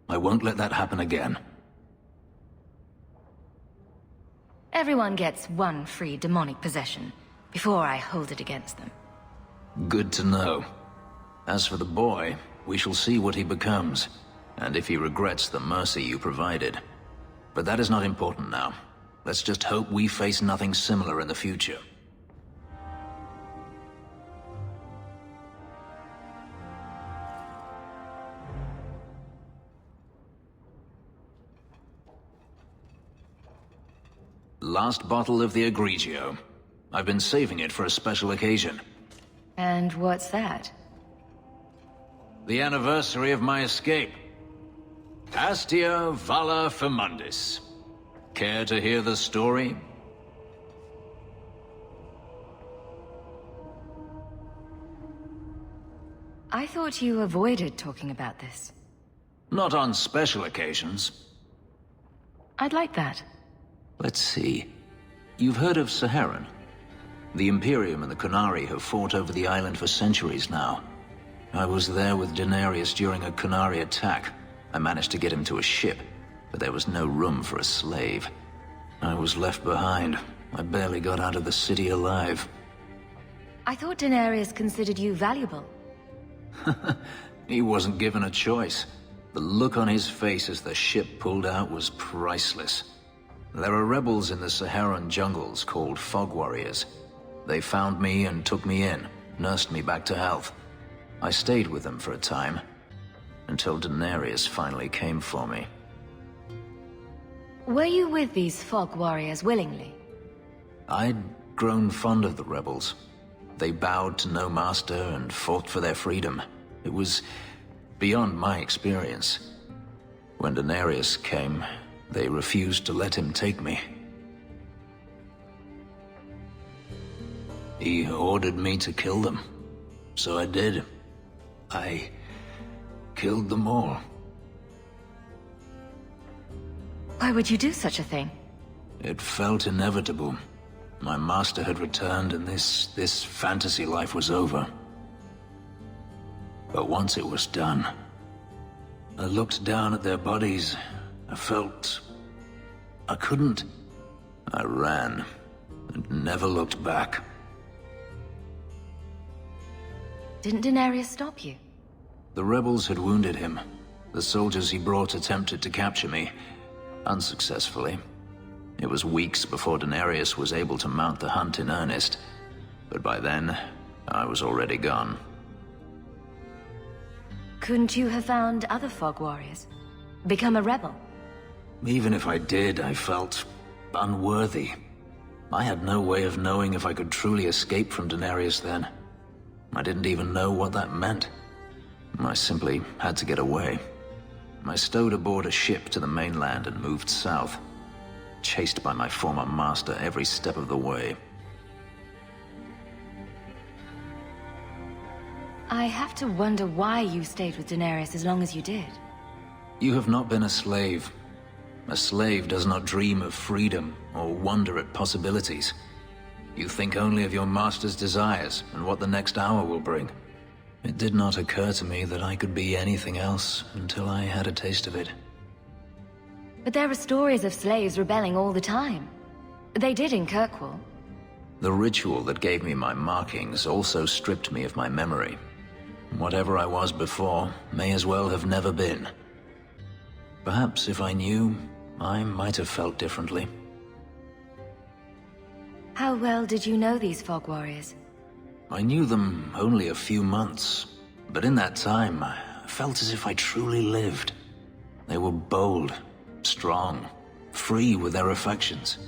I won't let that happen again. Everyone gets one free demonic possession before I hold it against them. Good to know. As for the boy, we shall see what he becomes, and if he regrets the mercy you provided. But that is not important now. Let's just hope we face nothing similar in the future. Last bottle of the Egregio. I've been saving it for a special occasion. And what's that? The anniversary of my escape. Astia Vala Femundis. Care to hear the story? I thought you avoided talking about this. Not on special occasions. I'd like that. Let's see. You've heard of Saharan? The Imperium and the Qunari have fought over the island for centuries now. I was there with Denarius during a Qunari attack. I managed to get him to a ship, but there was no room for a slave. I was left behind. I barely got out of the city alive. I thought Denarius considered you valuable. He wasn't given a choice. The look on his face as the ship pulled out was priceless. There are rebels in the Saharan jungles called Fog Warriors. They found me and took me in, nursed me back to health. I stayed with them for a time, until Denarius finally came for me. Were you with these Fog Warriors willingly? I'd grown fond of the rebels. They bowed to no master and fought for their freedom. It was beyond my experience. When Denarius came, they refused to let him take me. He ordered me to kill them. So I did. I killed them all. Why would you do such a thing? It felt inevitable. My master had returned and this fantasy life was over. But once it was done, I looked down at their bodies. I felt I couldn't. I ran and never looked back. Didn't Denarius stop you? The rebels had wounded him. The soldiers he brought attempted to capture me, unsuccessfully. It was weeks before Denarius was able to mount the hunt in earnest, but by then, I was already gone. Couldn't you have found other Fog Warriors? Become a rebel? Even if I did, I felt unworthy. I had no way of knowing if I could truly escape from Denarius then. I didn't even know what that meant. I simply had to get away. I stowed aboard a ship to the mainland and moved south, chased by my former master every step of the way. I have to wonder why you stayed with Denarius as long as you did. You have not been a slave. A slave does not dream of freedom or wonder at possibilities. You think only of your master's desires and what the next hour will bring. It did not occur to me that I could be anything else until I had a taste of it. But there are stories of slaves rebelling all the time. They did in Kirkwall. The ritual that gave me my markings also stripped me of my memory. Whatever I was before may as well have never been. Perhaps if I knew, I might have felt differently. How well did you know these Fog Warriors? I knew them only a few months, but in that time, I felt as if I truly lived. They were bold, strong, free with their affections.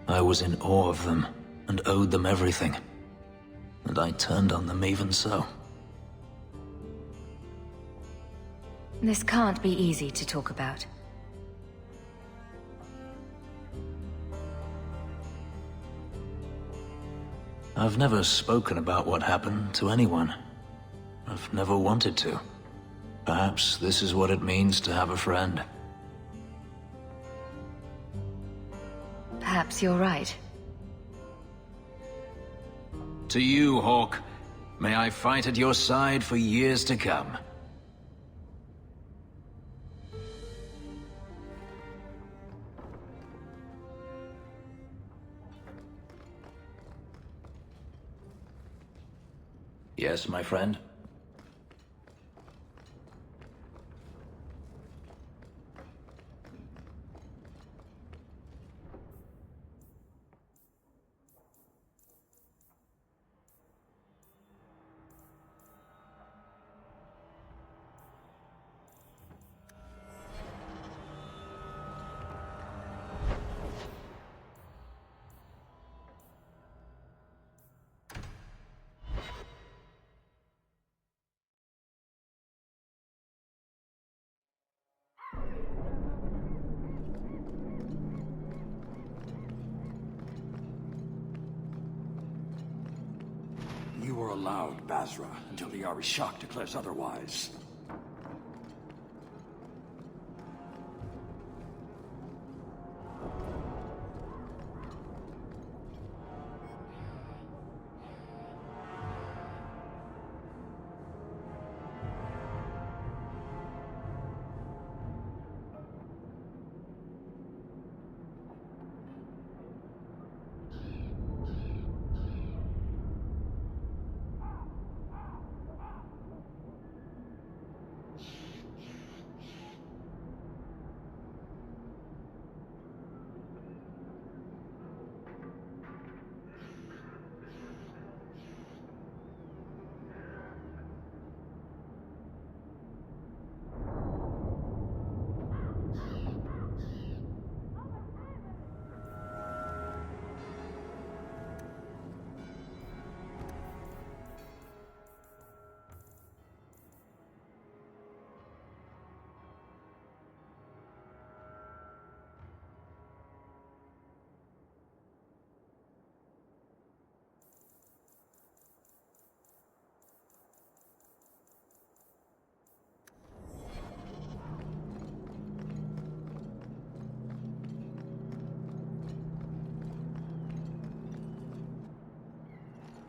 I was in awe of them and owed them everything. And I turned on them even so. This can't be easy to talk about. I've never spoken about what happened to anyone. I've never wanted to. Perhaps this is what it means to have a friend. Perhaps you're right. To you, Hawke. May I fight at your side for years to come. Yes, my friend? You are allowed, Basra, until the Arishok declares otherwise.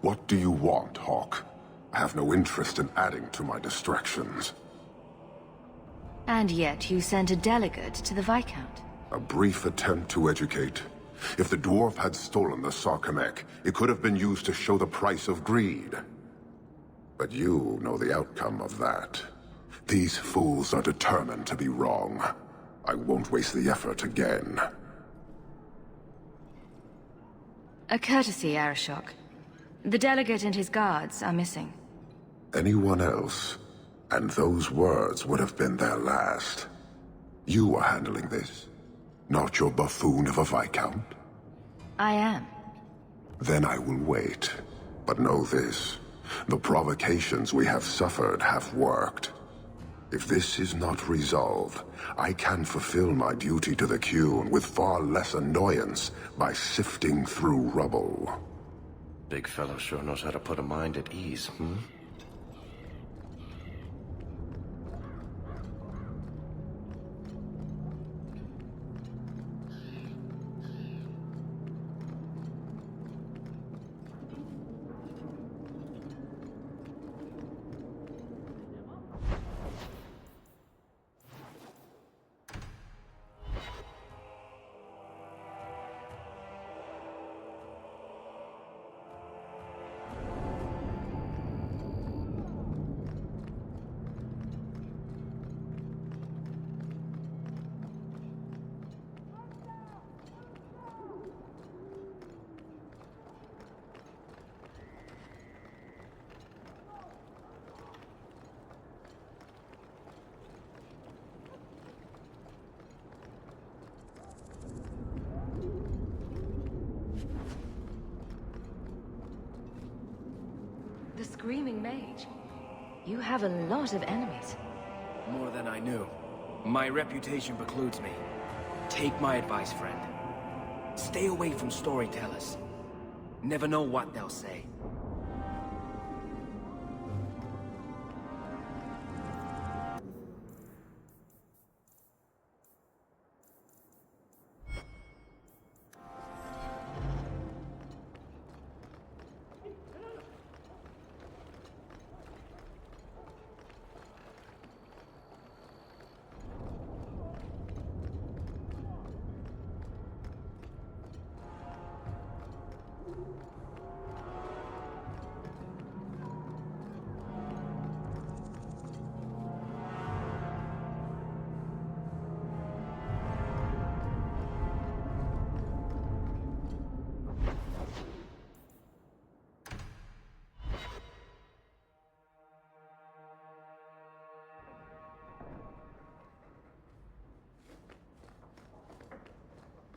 What do you want, Hawke? I have no interest in adding to my distractions. And yet you sent a delegate to the Viscount. A brief attempt to educate. If the dwarf had stolen the Sarkamek, it could have been used to show the price of greed. But you know the outcome of that. These fools are determined to be wrong. I won't waste the effort again. A courtesy, Arishok. The delegate and his guards are missing. Anyone else, and those words would have been their last. You are handling this, not your buffoon of a Viscount. I am. Then I will wait. But know this, the provocations we have suffered have worked. If this is not resolved, I can fulfill my duty to the Qun with far less annoyance by sifting through rubble. Big fellow sure knows how to put a mind at ease, hmm? The Screaming Mage. You have a lot of enemies. More than I knew. My reputation precludes me. Take my advice, friend. Stay away from storytellers. Never know what they'll say.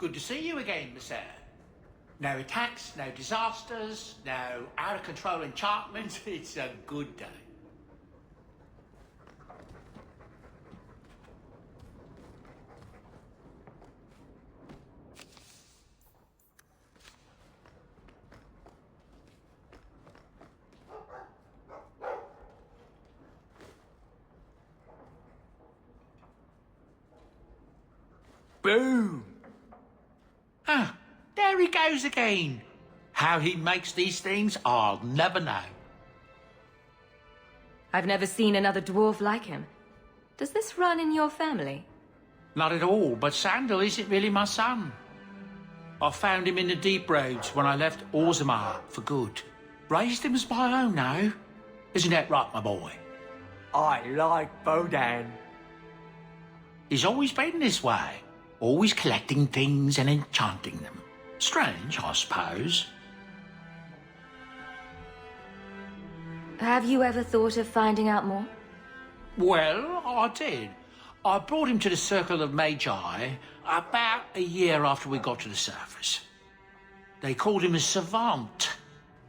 Good to see you again, sir. No attacks, no disasters, no out-of-control enchantments. It's a good day. Boom! Ah, there he goes again. How he makes these things, I'll never know. I've never seen another dwarf like him. Does this run in your family? Not at all, but Sandal isn't really my son. I found him in the deep roads when I left Orzammar for good. Raised him as my own now. Isn't that right, my boy? I like Bodan. He's always been this way. Always collecting things and enchanting them. Strange, I suppose. Have you ever thought of finding out more? Well, I did. I brought him to the Circle of Magi about a year after we got to the surface. They called him a savant,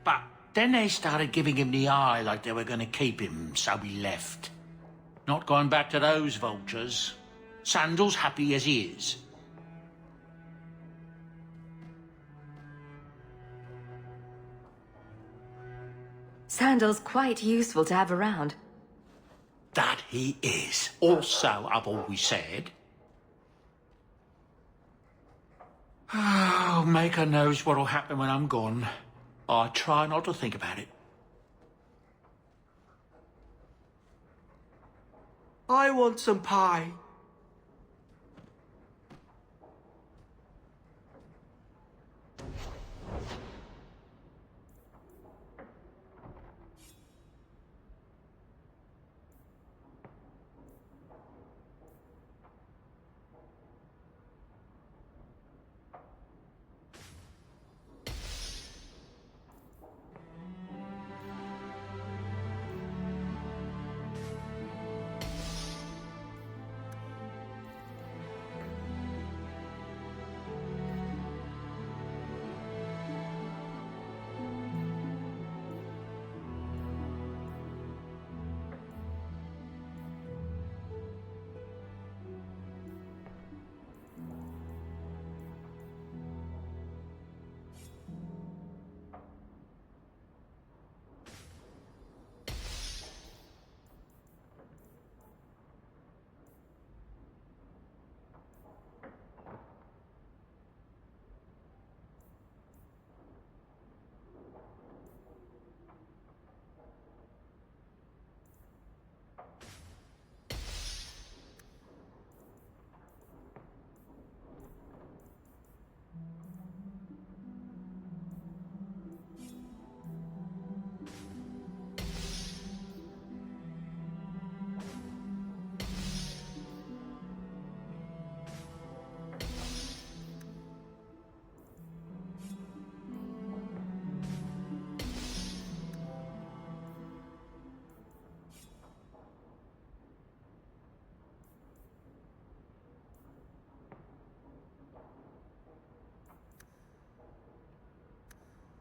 but then they started giving him the eye like they were going to keep him, so we left. Not going back to those vultures. Sandal's happy as he is. Sandal's quite useful to have around. That he is. Also, I've always said. Oh, Maker knows what'll happen when I'm gone. I try not to think about it. I want some pie.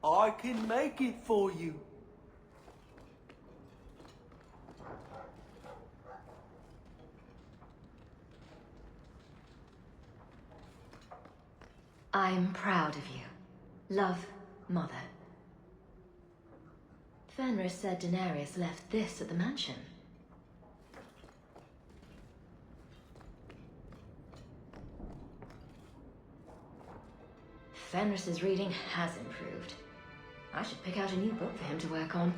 I can make it for you. I'm proud of you. Love, Mother. Fenris said Daenerys left this at the mansion. Fenris's reading has improved. I should pick out a new book for him to work on.